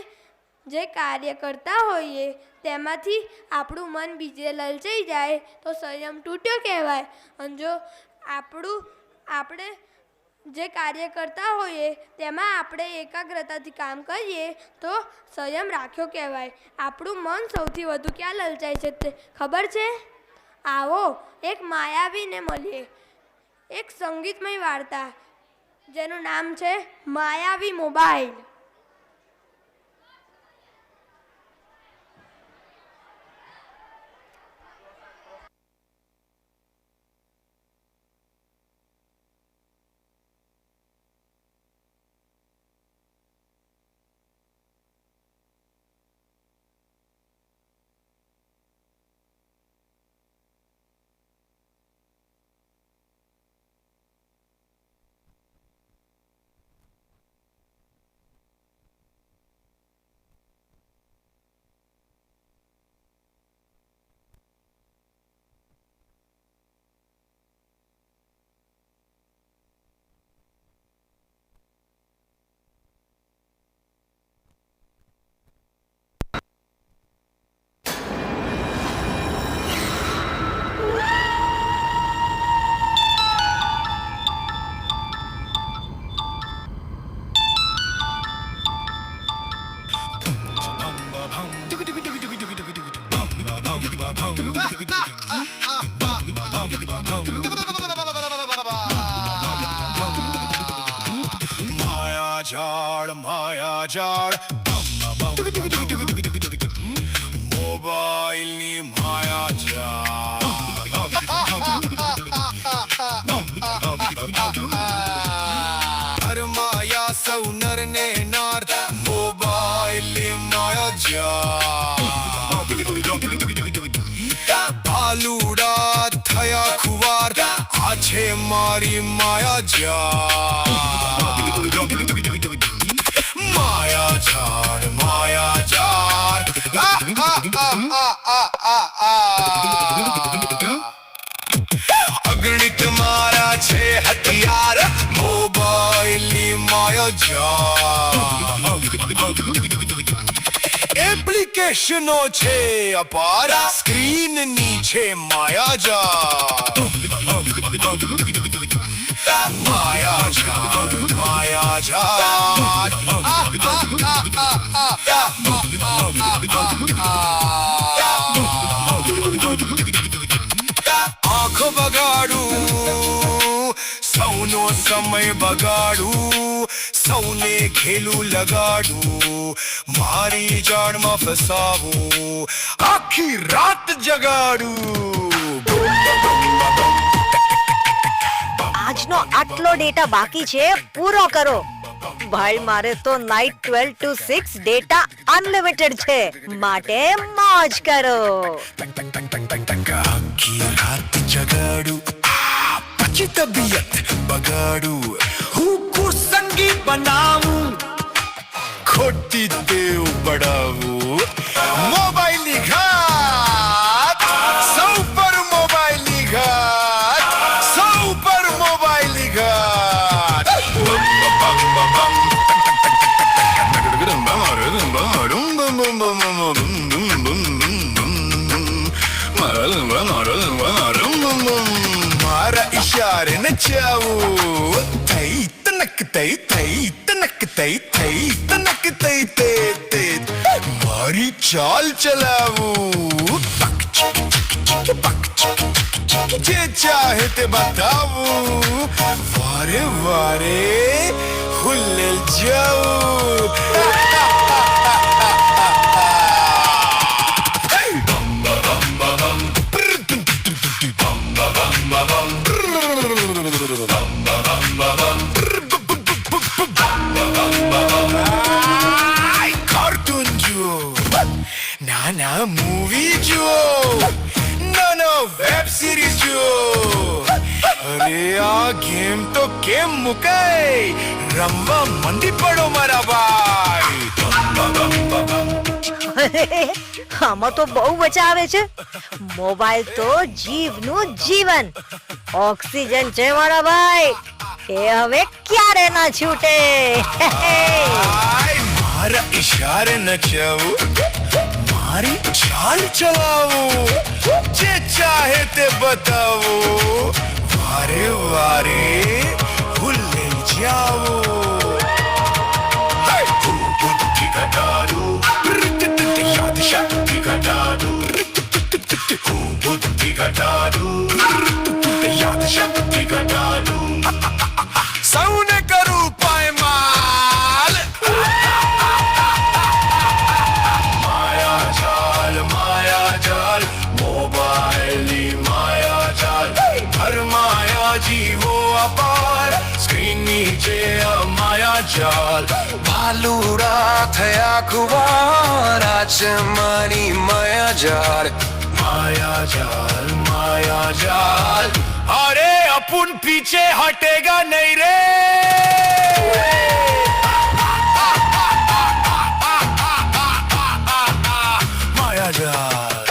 જે કાર્ય કરતા હોઈએ તેમાંથી આપણું મન બીજે લલચાઈ જાય તો સંયમ તૂટ્યો કહેવાય. અને જો આપણે જે કાર્ય કરતા હોઈએ તેમાં આપણે એકાગ્રતાથી કામ કરીએ તો સંયમ રાખ્યો કહેવાય. આપણું મન સૌથી વધુ ક્યાં લલચાય છે તે ખબર છે? આવો એક માયાવીને મળીએ. એક સંગીતમય વાર્તા જેનું નામ છે માયાવી મોબાઈલ. માયાજાળ મોબાઈલની માયાજાળ માયા સૌ નર ને નાર મોબાઈલની માયાજાળ ભાલુડા થયા ખુવાર આ છે મારી માયાજાળ માયાજાળ માયાજાળ અગણિત મારા છે હથિયાર મોબાઈલની માયાજાળ એપ્લિકેશનો છે અપાર સ્ક્રીનની છે માયાજાળ માયાજાળ માયાજાળ આંખો બગાડું, સૌનો સમય બગાડું, સૌને ખેલું લગાડું, મારી જાળમાં ફસાવું, આખી રાત જગાડું. આજનો આટલો ડેટા બાકી છે, પૂરો કરો. ભાઈ મારે તો નાઇટ 12 to 6 ડેટા અનલિમિટેડ છે, માટે મોજ કરો. આખી રાત જગાડું, પછી તબિયત બગાડું, હું કુસંગી બનાવું, ખોટી ટેવ પડાવું, મોબાઈલની ઘાત, સૌ પર મોબાઈલની ઘાત, સૌ પર મોબાઈલની ઘાત. મારા ઈશારે નચાવું, થઈ તનક થઈ, થઈ તનક થઈ, થઈ તનક થઈ, તે તે મારી ચાલ ચલાવું, પક ચીક ચીક ચીક, પક ચીક ચીક ચીક, જે ચાહે તે બતાવું, વારે વારે હુલ્લેલ જાઉં. કાર્ટૂન જુઓ, નાના મૂવી જુઓ, નાના વેબ સિરીઝ જુઓ. અરે આ ગેમ તો કેમ મુકાય, રમવા મંડી પડો મારા ભાઈ. આમાં તો બહુ મજા આવે છે. મોબાઈલ તો જીવનું જીવન, ઓક્સિજન છે મારા ભાઈ, એ હવે ક્યારે ના છૂટે. મારા ઈશારે નચાવું, મારી ચાલ ચલાવું, જે ચાહે તે બતાવું, વારે વારે ભૂલે જાવું. બુદ્ધિ ઘટાડું, યાદ શક્તિ ઘટાડું, બુદ્ધિ ઘટાડું, યાદ શક્તિ ઘટાડું, સૌને કરું પાયમાલ. માયાજાલ, મોબાઈલની માયાજાલ, ભરમાયા જીવો અપાર, સ્ક્રીન નીચે માયાજાલ. ભાલુડા થયા ખુવાર, આ છે મારી માયાજાલ. માયાજાલ, માયાજાલ, અરે અપુન પીછે હટેગા નહીં રે. માયાજાલ.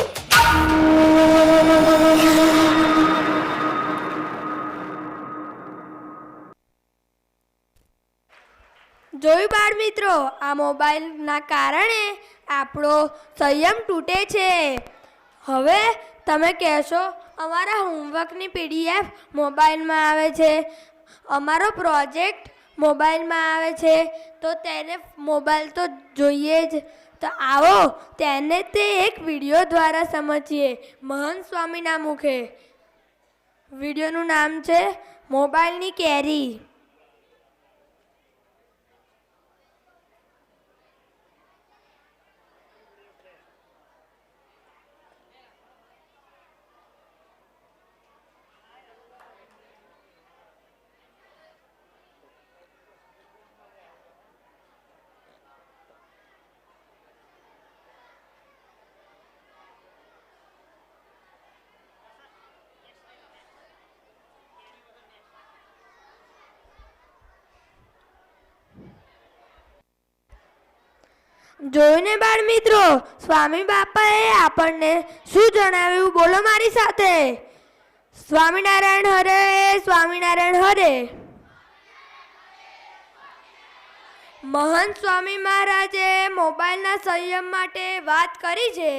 જોયું બાળ મિત્રો, આ મોબાઈલના કારણે આપણો સંયમ તૂટે છે. હવે તમે કહેશો અમારા હોમવર્કની PDF મોબાઈલમાં આવે છે, અમારો પ્રોજેક્ટ મોબાઈલમાં આવે છે, તો તેને મોબાઈલ તો જોઈએ જ. તો આવો તેને તે એક વિડીયો દ્વારા સમજીએ મહંત સ્વામીના મુખે. વિડીયોનું નામ છે મોબાઈલની કેરી. જોયું ને બાળ મિત્રો, સ્વામી બાપાએ આપણને શું જણાવ્યું, બોલો મારી સાથે. સ્વામિનારાયણ હરે, સ્વામિનારાયણ હરે. મહંત સ્વામી મહારાજે મોબાઈલના સંયમ માટે વાત કરી છે.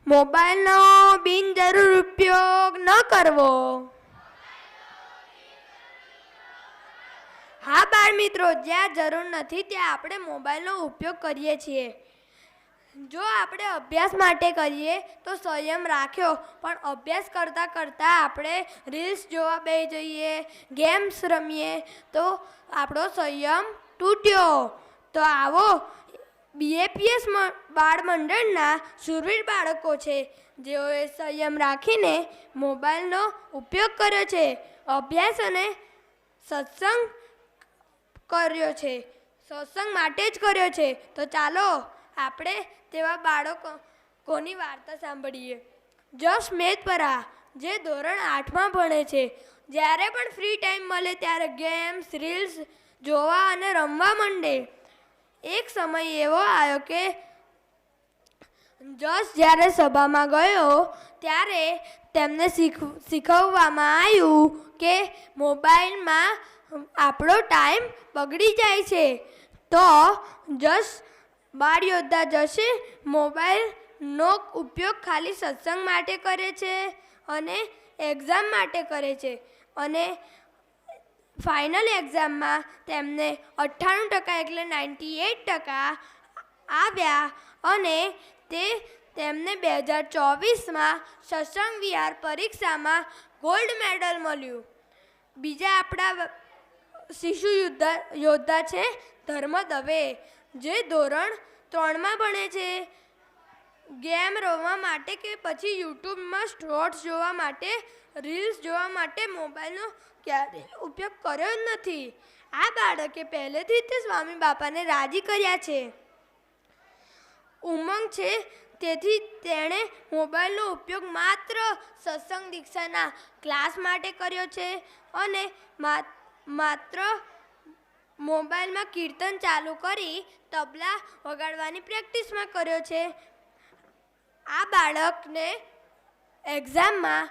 મોબાઈલનો બિનજરૂર ઉપયોગ ન કરવો. હા બાળ મિત્રો, જ્યાં જરૂર નથી ત્યાં આપણે મોબાઈલનો ઉપયોગ કરીએ છીએ. જો આપણે અભ્યાસ માટે કરીએ તો સંયમ રાખ્યો, પણ અભ્યાસ કરતાં કરતાં આપણે રીલ્સ જોવા બેસી જઈએ, ગેમ્સ રમીએ તો આપણો સંયમ તૂટ્યો. તો આવો BAPS બાળ મંડળના શૂરવીર બાળકો છે જેઓએ સંયમ રાખીને મોબાઈલનો ઉપયોગ કર્યો છે, અભ્યાસ અને સત્સંગ કર્યો છે, સત્સંગ માટે જ કર્યો છે. તો ચાલો આપણે તેવા બાળકોની વાર્તા સાંભળીએ. જશ મેદપરા, જે ધોરણ 8માં ભણે છે, જ્યારે પણ ફ્રી ટાઈમ મળે ત્યારે ગેમ્સ, રીલ્સ જોવા અને રમવા માંડે. એક સમય એવો આવ્યો કે જશ જ્યારે સભામાં ગયો ત્યારે તેમને શીખવવામાં આવ્યું કે મોબાઈલમાં આપણો ટાઈમ બગડી જાય છે. તો જશ બાળ યોદ્ધા જશે મોબાઈલનો ઉપયોગ ખાલી સત્સંગ માટે કરે છે અને એક્ઝામ માટે કરે છે, અને ફાઇનલ એક્ઝામમાં તેમને 98% એટલે 98% આવ્યા અને તેમને 2024માં સત્સંગ વિહાર પરીક્ષામાં ગોલ્ડ મેડલ મળ્યું. બીજા આપણા શિશુ યોદ્ધા છે ધર્મ દવે, જે ધોરણ 3માં ભણે છે. ગેમ રમવા માટે કે પછી યુટ્યુબમાં શોર્ટ્સ જોવા માટે, રીલ્સ જોવા માટે મોબાઈલનો ક્યારેય ઉપયોગ કર્યો જ નથી. આ બાળકે પહેલેથી જ સ્વામી બાપાને રાજી કર્યા છે. ઉમંગ છે તેથી તેણે મોબાઈલનો ઉપયોગ માત્ર સત્સંગ દીક્ષાના ક્લાસ માટે કર્યો છે અને માત્ર મોબાઈલમાં કીર્તન ચાલુ કરી તબલા વગાડવાની પ્રેક્ટિસમાં કર્યો છે. આ બાળકને એક્ઝામમાં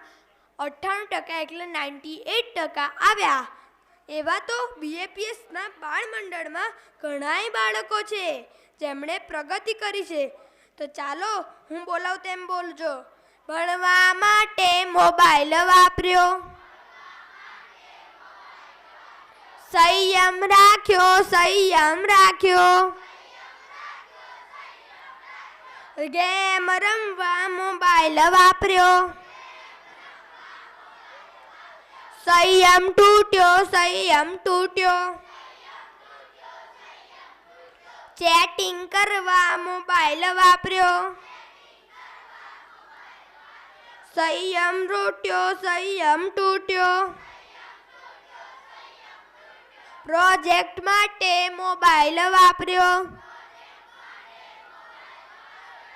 98% એટલે 98% આવ્યા. એવા તો BAPSના બાળ મંડળમાં ઘણાય બાળકો છે જેમણે પ્રગતિ કરી છે. તો ચાલો હું બોલાવું તેમ બોલજો. ભણવા માટે મોબાઈલ વાપર્યો, સંયમ રાખ્યો, સંયમ રાખ્યો. ગેમ રમવા મોબાઈલ વાપર્યો, સંયમ તૂટ્યો, સંયમ તૂટ્યો. ચેટિંગ કરવા મોબાઈલ વાપર્યો, સંયમ તૂટ્યો, સંયમ તૂટ્યો. પ્રોજેક્ટ માટે મોબાઈલ વાપર્યો,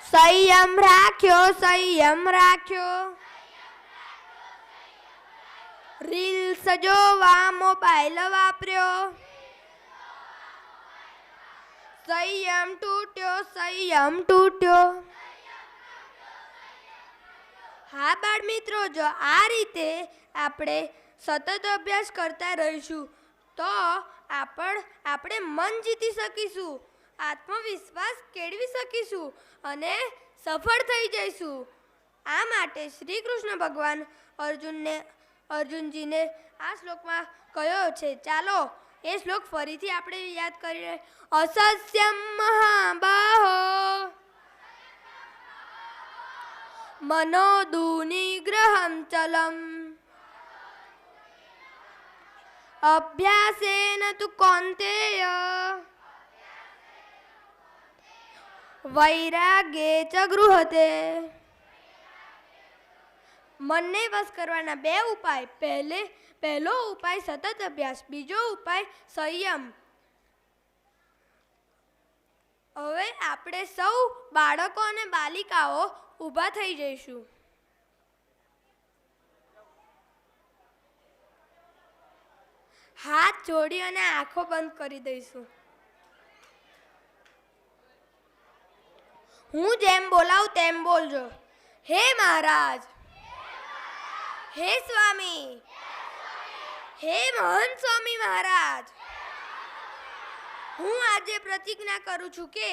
સંયમ રાખ્યો, સંયમ રાખ્યો. રીલ્સ જોવા મોબાઈલ વાપર્યો, સંયમ તૂટ્યો, સંયમ તૂટ્યો. હા બાળ મિત્રો, જો આ રીતે આપણે સતત અભ્યાસ કરતા રહીશું તો આપણે મન જીતી શકીશું, આત્મવિશ્વાસ કેળવી શકીશું અને સફળ થઈ જઈશું. આ માટે શ્રી કૃષ્ણ ભગવાન અર્જુનજીને આ શ્લોકમાં કયો છે. ચાલો એ શ્લોક ફરીથી આપણે યાદ કરીએ. અસસ્યમ મહાબાહો મનોદુનિગ્રહમ ચલમ અભ્યાસેન તુ કૌન્તેય વૈરાગ્યે ચ ગૃહતે. મનને વશ કરવાના 2 ઉપાય. પહેલો ઉપાય સતત અભ્યાસ, બીજો ઉપાય સંયમ. હવે આપણે સૌ બાળકો અને બાલિકાઓ ઊભા થઈ જઈશું. હાથ જોડી અને આંખો બંધ કરી દઈશું. હું જેમ બોલાવું તેમ બોલજો. હે મહારાજ, હે સ્વામી, હે મહંત સ્વામી મહારાજ, હું આજે પ્રતિજ્ઞા કરું છું કે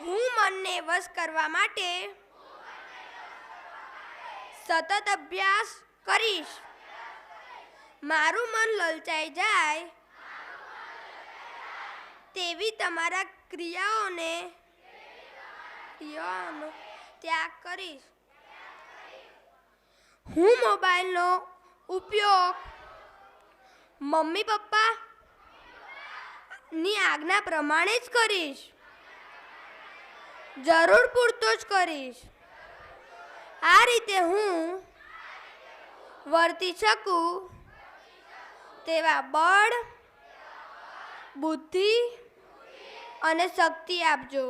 હું મનને વશ કરવા માટે સતત અભ્યાસ કરીશ. મારું મન લલચાઈ જાય તેવી તમારા ક્રિયાઓનો ત્યાગ કરીશ. હું મોબાઈલનો ઉપયોગ મમ્મી પપ્પા ની આજ્ઞા પ્રમાણે જ કરીશ. જરૂર પૂરતો જ કરીશ. આ રીતે હું વર્તી શકું તેવા બળ, બુદ્ધિ અને શક્તિ આપજો.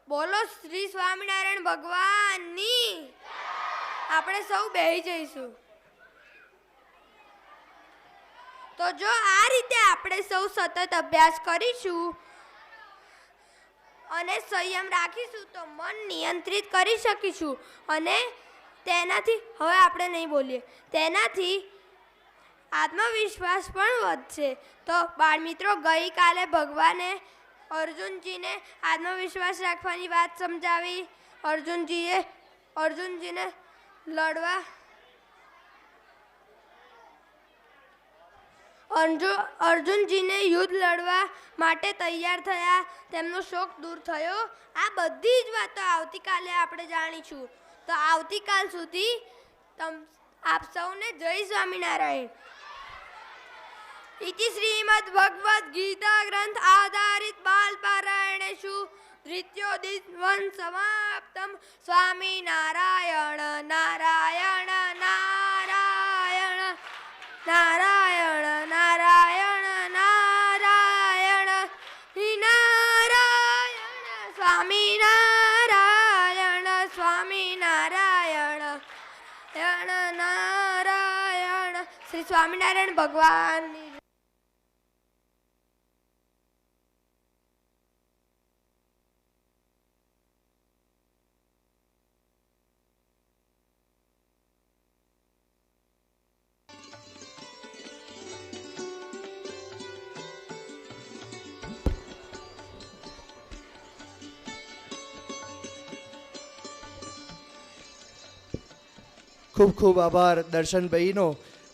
બોલો શ્રી સ્વામિનારાયણ ભગવાનની. આપણે સૌ બેસી જઈશું. તો જો આ રીતે આપણે સૌ સતત અભ્યાસ કરીશું અને સંયમ રાખીશું તો મન નિયંત્રિત કરી શકીશું. અને તેનાથી હવે આપણે નહીં બોલીએ, તેનાથી આત્મવિશ્વાસ પણ વધશે. તો બાળમિત્રો, ગઈકાલે ભગવાને અર્જુનજીને આત્મવિશ્વાસ રાખવાની વાત સમજાવી. અર્જુનજીને લડવા અર્જુનજીને યુદ્ધ લડવા માટે તૈયાર થયા. તેમનો શોક દૂર થયો. આ બધી જ વાતો આવતીકાલે આપણે જાણીશું. તો આવતીકાલ સુધી આપ સૌને જય સ્વામિનારાયણ. इति श्रीमद् भगवद गीता ग्रंथ आधारित बाल पारायणेषु द्वितीयोदिनं समाप्तं. स्वामी नारायण नारायण नारायण नारायण नारायण नारायण नारायण स्वामी नारायण स्वामी नारायण नारायण. श्री स्वामिनारायण भगवान. ખૂબ ખૂબ આભાર દર્શનભાઈનો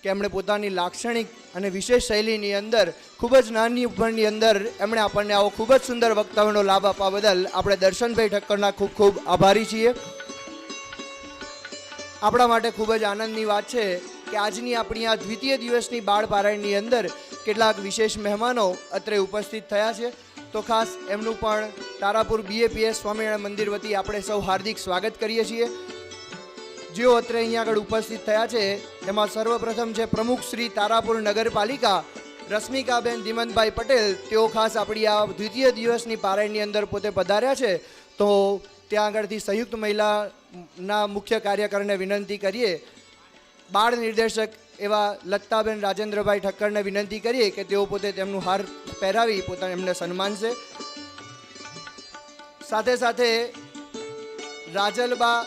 કે એમણે પોતાની લાક્ષણિક અને વિશેષ શૈલીની અંદર ખૂબ જ નાની ઉંમરની અંદર એમણે આપણને આવો ખૂબ જ સુંદર વક્તવ્યનો લાભ આપવા બદલ આપણે દર્શનભાઈ ઠક્કરના ખૂબ ખૂબ આભારી છીએ. આપણા માટે ખૂબ જ આનંદની વાત છે કે આજની આપણી આ દ્વિતીય દિવસની બાળ પારાયણની અંદર કેટલાક વિશેષ મહેમાનો અત્રે ઉપસ્થિત થયા છે. તો ખાસ એમનું પણ તારાપુર BAPS સ્વામિનારાયણ મંદિર વતી આપણે સૌ હાર્દિક સ્વાગત કરીએ છીએ. જેઓ અત્રે અહીંયા આગળ ઉપસ્થિત થયા છે એમાં સર્વપ્રથમ છે પ્રમુખ શ્રી તારાપુર નગરપાલિકા રશ્મિકાબેન ધીમંતભાઈ પટેલ. તેઓ ખાસ આપણી આ દ્વિતીય દિવસની પારાયણની અંદર પોતે પધાર્યા છે. તો ત્યાં આગળથી સંયુક્ત મહિલાના મુખ્ય કાર્યકરને વિનંતી કરીએ, બાળ નિર્દેશક એવા લત્તાબેન રાજેન્દ્રભાઈ ઠક્કરને વિનંતી કરીએ કે તેઓ પોતે તેમનું હાર પહેરાવી પોતાને એમને સન્માનશે. સાથે સાથે રાજલબા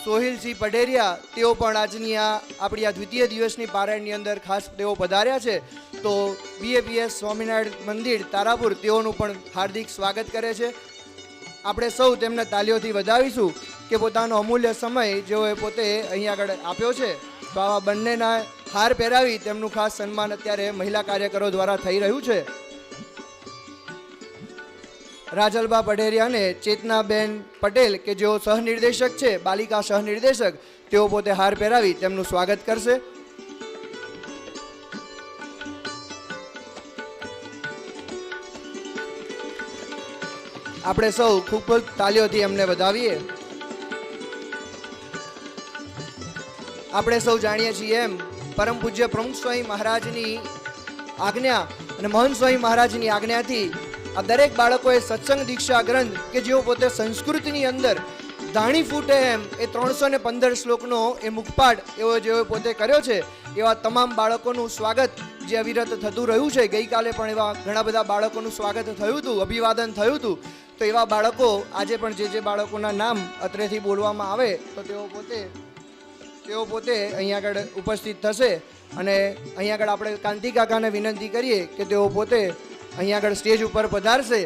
સોહિલસિંહ પઢેરિયા તેઓ પણ આજની આપણી આ દ્વિતીય દિવસની પારાયણની અંદર ખાસ તેઓ પધાર્યા છે. તો BAPS સ્વામિનારાયણ મંદિર તારાપુર તેઓનું પણ હાર્દિક સ્વાગત કરે છે. આપણે સૌ તેમને તાલીઓથી વધાવીશું કે પોતાનો અમૂલ્ય સમય જેઓએ પોતે અહીંયા આગળ આપ્યો છે. તો આવા બંનેના હાર પહેરાવી તેમનું ખાસ સન્માન અત્યારે મહિલા કાર્યકરો દ્વારા થઈ રહ્યું છે. રાજલબા પઢેરિયા અને ચેતનાબેન પટેલ કે જેઓ સહનિર્દેશક છે, બાલિકા સહનિર્દેશક, તેઓ પોતે હાર પહેરાવી તેમનું સ્વાગત કરશે. આપણે સૌ ખૂબ જ તાલીઓથી એમને વધાવીએ. આપણે સૌ જાણીએ છીએ એમ પરમ પૂજ્ય પ્રમુખ સ્વામી મહારાજની આજ્ઞા અને મહંત સ્વામી મહારાજની આજ્ઞાથી આ દરેક બાળકોએ સત્સંગ દીક્ષા ગ્રંથ કે જેઓ પોતે સંસ્કૃતની અંદર ધાણી ફૂટે એમ એ 315 શ્લોકનો એ મુખપાઠ એવો જેઓ પોતે કર્યો છે એવા તમામ બાળકોનું સ્વાગત જે અવિરત થતું રહ્યું છે. ગઈકાલે પણ એવા ઘણા બધા બાળકોનું સ્વાગત થયું હતું, અભિવાદન થયું હતું. તો એવા બાળકો આજે પણ જે બાળકોના નામ અત્રેથી બોલવામાં આવે તો તેઓ પોતે અહીંયા આગળ ઉપસ્થિત થશે. અને અહીંયા આગળ આપણે કાંતિ કાકાને વિનંતી કરીએ કે તેઓ પોતે અહીંયા આગળ સ્ટેજ ઉપર પધારશે.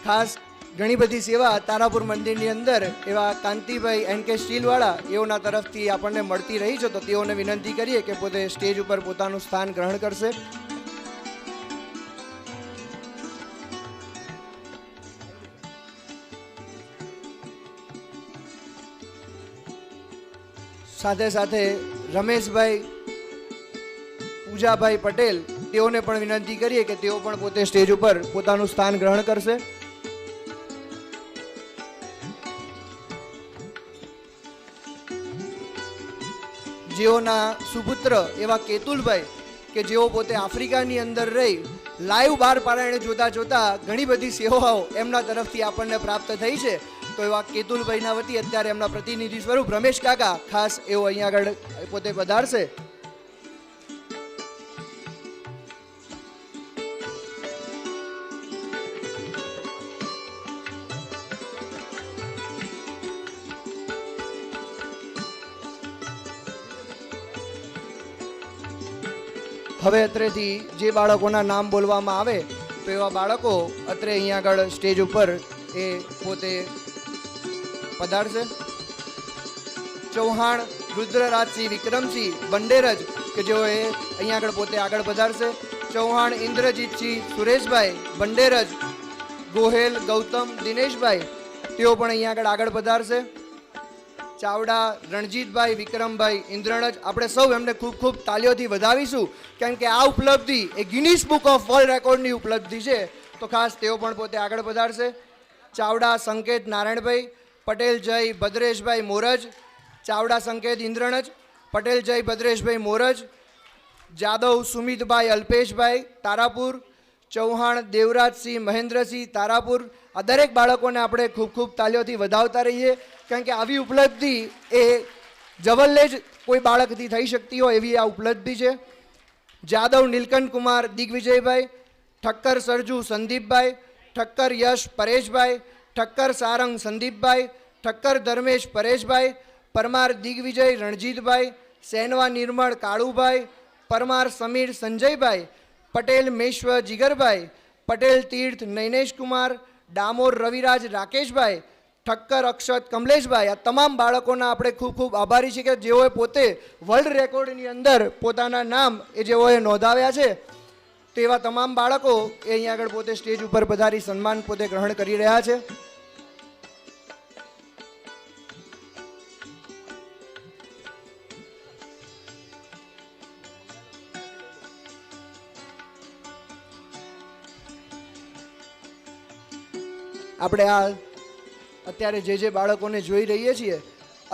ખાસ ઘણી બધી સેવા તારાપુર મંદિરની અંદર એવા કાંતિભાઈ NK સ્ટીલવાળા એઓના તરફથી આપણને મળતી રહી છે. તો તેઓને વિનંતી કરીએ કે પોતે સ્ટેજ ઉપર પોતાનું સ્થાન ગ્રહણ કરશે. સાથે સાથે રમેશભાઈ પૂજાભાઈ પટેલ તેઓને પણ વિનંતી કરીએ કે તેઓ પણ પોતે સ્ટેજ ઉપર પોતાનું સ્થાન ગ્રહણ કરશે. જેઓના સુપુત્ર એવા કેતુલભાઈ કે જેઓ પોતે આફ્રિકાની અંદર રહી લાઈવ બાર પારાયણ જોતા જોતા ઘણી બધી સેવાઓ એમના તરફથી આપણને પ્રાપ્ત થઈ છે. તો એવા કેતુલભાઈના વતી અત્યારે એમના પ્રતિનિધિ સ્વરૂપ રમેશ કાકા ખાસ એવો અહીંયા આગળ પોતે પધારશે. હવે અત્રેથી જે બાળકોના નામ બોલવામાં આવે તો એવા બાળકો અત્રે અહીંયા આગળ સ્ટેજ ઉપર એ પોતે પધારશે. ચૌહાણ રુદ્રરાજસિંહ વિક્રમસિંહ બંડેરજ કે જેઓ એ અહીંયા આગળ પોતે આગળ પધારશે. ચૌહાણ ઇન્દ્રજીતસિંહ સુરેશભાઈ બંડેરજ, ગોહેલ ગૌતમ દિનેશભાઈ તેઓ પણ અહીંયા આગળ પધારશે. ચાવડા રણજીતભાઈ વિક્રમભાઈ ઇન્દ્રણજ, આપણે સૌ એમને ખૂબ ખૂબ તાલીઓથી વધાવીશું કારણ કે આ ઉપલબ્ધિ એ ગિનીસ બુક ઓફ વર્લ્ડ રેકોર્ડની ઉપલબ્ધિ છે. તો ખાસ તેઓ પણ પોતે આગળ પધારશે. ચાવડા સંકેત નારાયણભાઈ, પટેલ જય ભદ્રેશભાઈ મોરજ, ચાવડા સંકેત ઇન્દ્રણજ, પટેલ જય ભદ્રેશભાઈ મોરજ, જાદવ સુમિતભાઈ અલ્પેશભાઈ તારાપુર, ચૌહાણ દેવરાજસિંહ મહેન્દ્રસિંહ તારાપુર. આ દરેક બાળકોને આપણે ખૂબ ખૂબ તાલીઓથી વધાવતા રહીએ કારણ કે આવી ઉપલબ્ધિ એ જવલ્લે જ કોઈ બાળકથી થઈ શકતી હોય એવી આ ઉપલબ્ધિ છે. જાદવ નીલકંઠ કુમાર દિગ્વિજયભાઈ, ઠક્કર સરજુ સંદીપભાઈ, ઠક્કર યશ પરેશભાઈ, ઠક્કર સારંગ સંદીપભાઈ, ઠક્કર ધર્મેશ પરેશભાઈ, પરમાર દિગ્વિજય રણજીતભાઈ, સેનવા નિર્મળ કાળુભાઈ, પરમાર સમીર સંજયભાઈ, પટેલ મેશ્વ જીગરભાઈ, પટેલ તીર્થ નૈનેશ કુમાર, ડામોર રવિરાજ રાકેશભાઈ, ઠક્કર અક્ષત કમલેશભાઈ. આ તમામ બાળકોના આપણે ખૂબ ખૂબ આભારી છીએ કે જેઓએ પોતે વર્લ્ડ રેકોર્ડની અંદર પોતાના નામ એ જેઓએ નોંધાવ્યા છે. તેવા તમામ બાળકો એ અહીંયા આગળ પોતે સ્ટેજ ઉપર પધારી સન્માન પોતે ગ્રહણ કરી રહ્યા છે. આપણે આ અત્યારે જે બાળકોને જોઈ રહીએ છીએ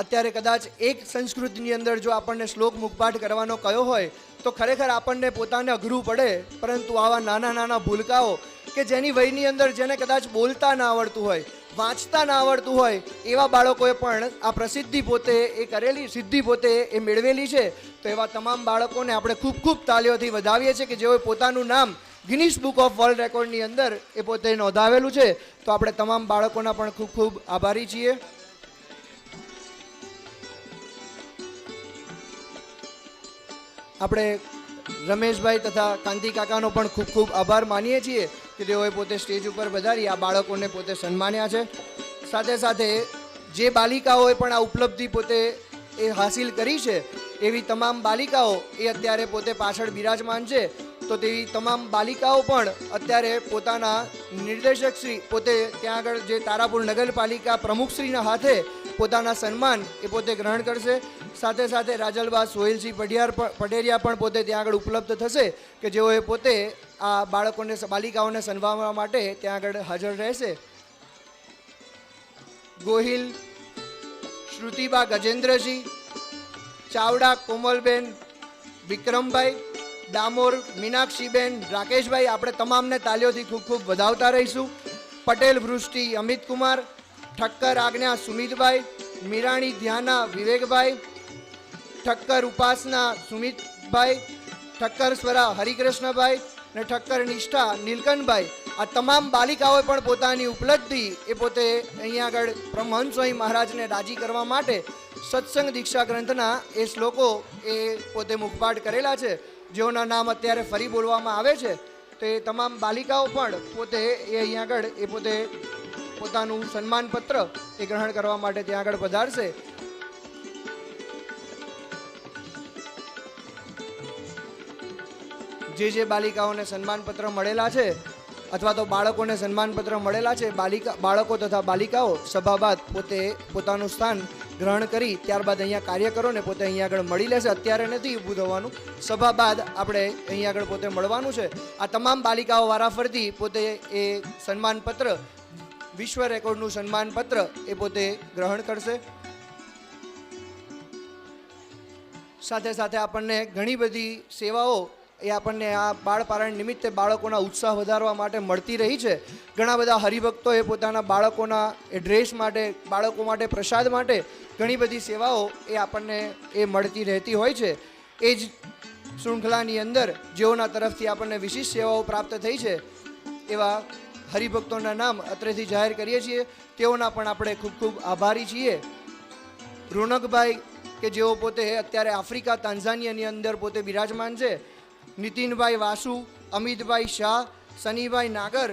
અત્યારે કદાચ એક સંસ્કૃતિની અંદર જો આપણને શ્લોક મુખપાઠ કરવાનો કયો હોય તો ખરેખર આપણને પોતાને અઘરું પડે, પરંતુ આવા નાના નાના ભૂલકાઓ કે જેની વયની અંદર જેને કદાચ બોલતા ના આવડતું હોય, વાંચતા ના આવડતું હોય એવા બાળકોએ પણ આ પ્રસિદ્ધિ પોતે એ કરેલી સિદ્ધિ પોતે એ મેળવેલી છે. તો એવા તમામ બાળકોને આપણે ખૂબ ખૂબ તાલીઓથી વધાવીએ છીએ કે જેઓએ પોતાનું નામ ગિનીસ બુક ઓફ વર્લ્ડ રેકોર્ડની અંદર એ પોતે નોંધાવેલું છે. તો આપણે તમામ બાળકોના પણ ખૂબ ખૂબ આભારી છીએ. આપણે રમેશભાઈ તથા કાંતિ કાકાનો પણ ખૂબ ખૂબ આભાર માનીએ છીએ કે તેઓએ પોતે સ્ટેજ ઉપર પધારી આ બાળકોને પોતે સન્માન્યા છે. સાથે સાથે જે બાલિકાઓએ પણ આ ઉપલબ્ધિ પોતે એ હાસિલ કરી છે એવી તમામ બાલિકાઓ એ અત્યારે પોતે પાછળ બિરાજમાન છે. તો તેવી તમામ બાલિકાઓ પણ અત્યારે પોતાના નિર્દેશકશ્રી પોતે ત્યાં આગળ જે તારાપુર નગરપાલિકા પ્રમુખશ્રીના હાથે પોતાના સન્માન એ પોતે ગ્રહણ કરશે. સાથે સાથે રાજલબા સોહેલસિંહ પટેરિયા પણ પોતે ત્યાં આગળ ઉપલબ્ધ થશે કે જેઓએ પોતે આ બાળકોને બાલિકાઓને સન્માનવા માટે ત્યાં આગળ હાજર રહેશે. ગોહિલ શ્રુતિબા ગજેન્દ્રસિંહ, ચાવડા કોમલબેન વિક્રમભાઈ, ડામોર મીનાક્ષીબેન રાકેશભાઈ, આપણે તમામને તાલીઓથી ખૂબ ખૂબ વધાવતા રહીશું. પટેલ વૃષ્ટિ અમિતકુમાર, ઠક્કર આજ્ઞા સુમિતભાઈ, મીરાણી ધ્યાના વિવેકભાઈ, ઠક્કર ઉપાસના સુમિતભાઈ, ઠક્કર સ્વરા હરિકૃષ્ણભાઈ અને ઠક્કર નિષ્ઠા નીલકંઠભાઈ. આ તમામ બાલિકાઓએ પણ પોતાની ઉપલબ્ધિ એ પોતે અહીંયા આગળ પરમહંસ સ્વામી મહારાજને રાજી કરવા માટે સત્સંગ દીક્ષા ગ્રંથના એ શ્લોકો એ પોતે મુખપાઠ કરેલા છે જેઓના નામ અત્યારે ફરી બોલવામાં આવે છે. તો એ તમામ બાલિકાઓ પણ પોતે એ અહીંયા આગળ એ પોતે પોતાનું સન્માનપત્ર એ ગ્રહણ કરવા માટે ત્યાં આગળ પધારશે. જે બાલિકાઓને સન્માનપત્ર મળેલા છે અથવા તો બાળકોને સન્માનપત્ર મળેલા છે, બાળકો તથા બાલિકાઓ સભા બાદ પોતે પોતાનું સ્થાન ગ્રહણ કરી ત્યારબાદ અહીંયા કાર્યકરોને પોતે અહીંયા આગળ મળી લેશે. અત્યારે નથી ઊભું થવાનું, સભા બાદ આપણે અહીંયા આગળ પોતે મળવાનું છે. આ તમામ બાલિકાઓ વારાફરતી પોતે એ સન્માનપત્ર, વિશ્વ રેકોર્ડનું સન્માનપત્ર એ પોતે ગ્રહણ કરશે. સાથે સાથે આપણને ઘણી બધી સેવાઓ એ આપણને આ બાળ પારાયણ નિમિત્તે બાળકોના ઉત્સાહ વધારવા માટે મળતી રહી છે. ઘણા બધા હરિભક્તોએ પોતાના બાળકોના એ ડ્રેસ માટે, બાળકો માટે પ્રસાદ માટે ઘણી બધી સેવાઓ એ આપણને એ મળતી રહેતી હોય છે. એ જ શૃંખલાની અંદર જેઓના તરફથી આપણને વિશિષ્ટ સેવાઓ પ્રાપ્ત થઈ છે એવા હરિભક્તોના નામ અત્રેથી જાહેર કરીએ છીએ. તેઓના પણ આપણે ખૂબ ખૂબ આભારી છીએ. રોનકભાઈ કે જેઓ પોતે અત્યારે આફ્રિકા તાન્ઝાનિયાની અંદર પોતે બિરાજમાન છે, નીતિનભાઈ વાસુ, અમિતભાઈ શાહ, સનીભાઈ નાગર,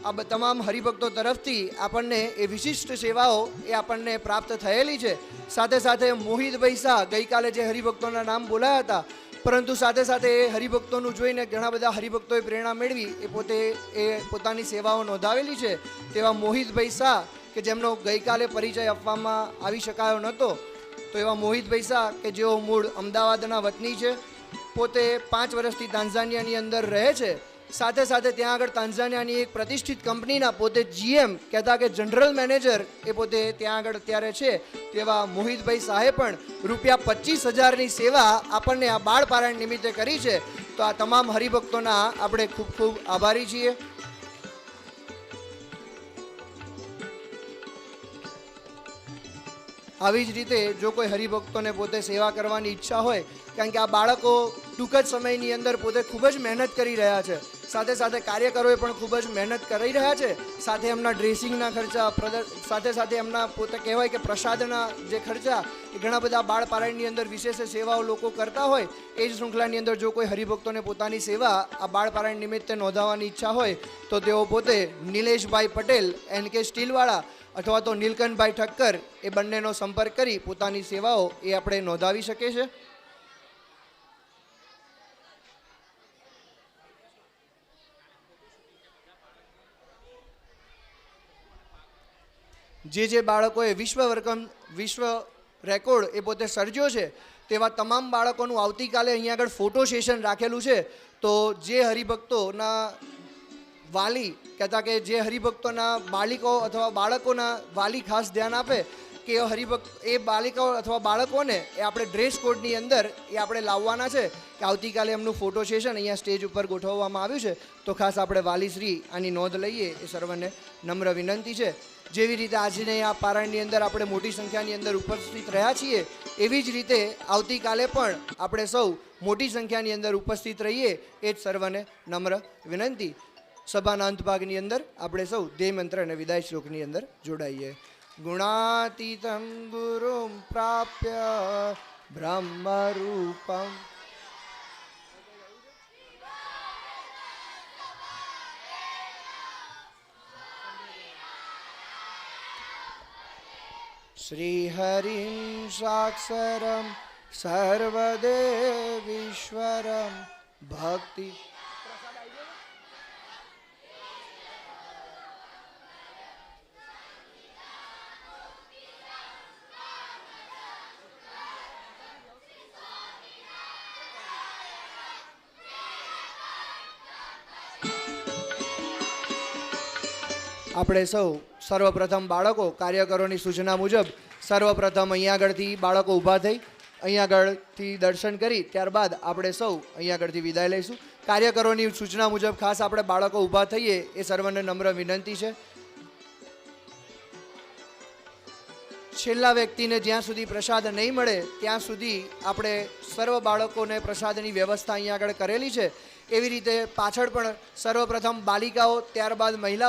આ તમામ હરિભક્તો તરફથી આપણને એ વિશિષ્ટ સેવાઓ એ આપણને પ્રાપ્ત થયેલી છે. સાથે સાથે મોહિતભાઈ શાહ, ગઈકાલે જે હરિભક્તોના નામ બોલાયા હતા, પરંતુ સાથે સાથે એ હરિભક્તોનું જોઈને ઘણા બધા હરિભક્તોએ પ્રેરણા મેળવી એ પોતે એ પોતાની સેવાઓ નોંધાવેલી છે. તેવા મોહિતભાઈ શાહ કે જેમનો ગઈકાલે પરિચય આપવામાં આવી શકાયો નહોતો, તો એવા મોહિતભાઈ શાહ કે જેઓ મૂળ અમદાવાદના વતની છે, પોતે 5 વર્ષથી તાન્ઝાનિયાની અંદર રહે છે. સાથે સાથે ત્યાં આગળ તાન્ઝાનિયાની એક પ્રતિષ્ઠિત કંપનીના પોતે GM કહેતા કે જનરલ મેનેજર એ પોતે ત્યાં આગળ અત્યારે છે. તેવા મોહિતભાઈ શાહે પણ ₹25,000ની સેવા આપણને આ બાળ પારાયણ નિમિત્તે કરી છે. તો આ તમામ હરિભક્તોના આપણે ખૂબ ખૂબ આભારી છીએ. આવી જ રીતે જો કોઈ હરિભક્તોને પોતે સેવા કરવાની ઈચ્છા હોય, કારણ કે આ બાળકો ટૂંક જ સમયની અંદર પોતે ખૂબ જ મહેનત કરી રહ્યા છે, સાથે સાથે કાર્યકરોએ પણ ખૂબ જ મહેનત કરી રહ્યા છે. સાથે એમના ડ્રેસિંગના ખર્ચા, સાથે સાથે એમના પોતે કહેવાય કે પ્રસાદના જે ખર્ચા એ ઘણા બધા બાળ પારાયણની અંદર વિશેષ સેવાઓ લોકો કરતા હોય. એ જ શૃંખલાની અંદર જો કોઈ હરિભક્તોને પોતાની સેવા આ બાળ પારાયણ નિમિત્તે નોંધાવવાની ઈચ્છા હોય તો તેઓ પોતે નિલેશભાઈ પટેલ, NK સ્ટીલવાળા અથવા તો નીલકંઠભાઈ ઠક્કર એ બંનેનો સંપર્ક કરી પોતાની સેવાઓ એ આપણે નોંધાવી શકે છે. જે બાળકોએ વિશ્વ રેકોર્ડ એ પોતે સર્જ્યો છે તેવા તમામ બાળકોનું આવતીકાલે અહીંયા આગળ ફોટો સેશન રાખેલું છે. તો જે હરિભક્તોના વાલી કહેતા કે જે હરિભક્તોના બાલિકો અથવા બાળકોના વાલી ખાસ ધ્યાન આપે કે એ બાલિકાઓ અથવા બાળકોને એ આપણે ડ્રેસ કોડની અંદર એ આપણે લાવવાના છે કે આવતીકાલે એમનું ફોટો સેશન અહીંયા સ્ટેજ ઉપર ગોઠવવામાં આવ્યું છે. તો ખાસ આપણે વાલીશ્રી આની નોંધ લઈએ એ સર્વને નમ્ર વિનંતી છે. જેવી રીતે આજની આ પારાયણની અંદર આપણે મોટી સંખ્યાની અંદર ઉપસ્થિત રહ્યા છીએ, એવી જ રીતે આવતીકાલે પણ આપણે સૌ મોટી સંખ્યાની અંદર ઉપસ્થિત રહીએ એ જ સર્વને નમ્ર વિનંતી. સભાના અંત ભાગની અંદર આપણે સૌ દેહ મંત્ર અને વિદાય શ્લોકની અંદર જોડાઈએ. ગુણાતીતમ ગુરુમ પ્રાપ્ય બ્રહ્મરૂપમ શ્રીહરિમ સાક્ષરમ સર્વદેવીશ્વરમ ભક્તિ. આપણે સૌ સર્વપ્રથમ બાળકો કાર્યકરોની સૂચના મુજબ સર્વપ્રથમ અહીંયા આગળથી બાળકો ઊભા થઈ અહીંયા આગળથી દર્શન કરી ત્યારબાદ આપણે સૌ અહીંયા આગળથી વિદાય લઈશું. કાર્યકરોની સૂચના મુજબ ખાસ આપણે બાળકો ઊભા થઈએ એ સર્વને નમ્ર વિનંતી છે. છેલ્લા વ્યક્તિને જ્યાં સુધી પ્રસાદ નહીં મળે ત્યાં સુધી આપણે સર્વ બાળકોને પ્રસાદની વ્યવસ્થા અહીંયા આગળ કરેલી છે. એવી રીતે પાછળ પણ સર્વપ્રથમ બાલિકાઓ ત્યારબાદ મહિલાઓ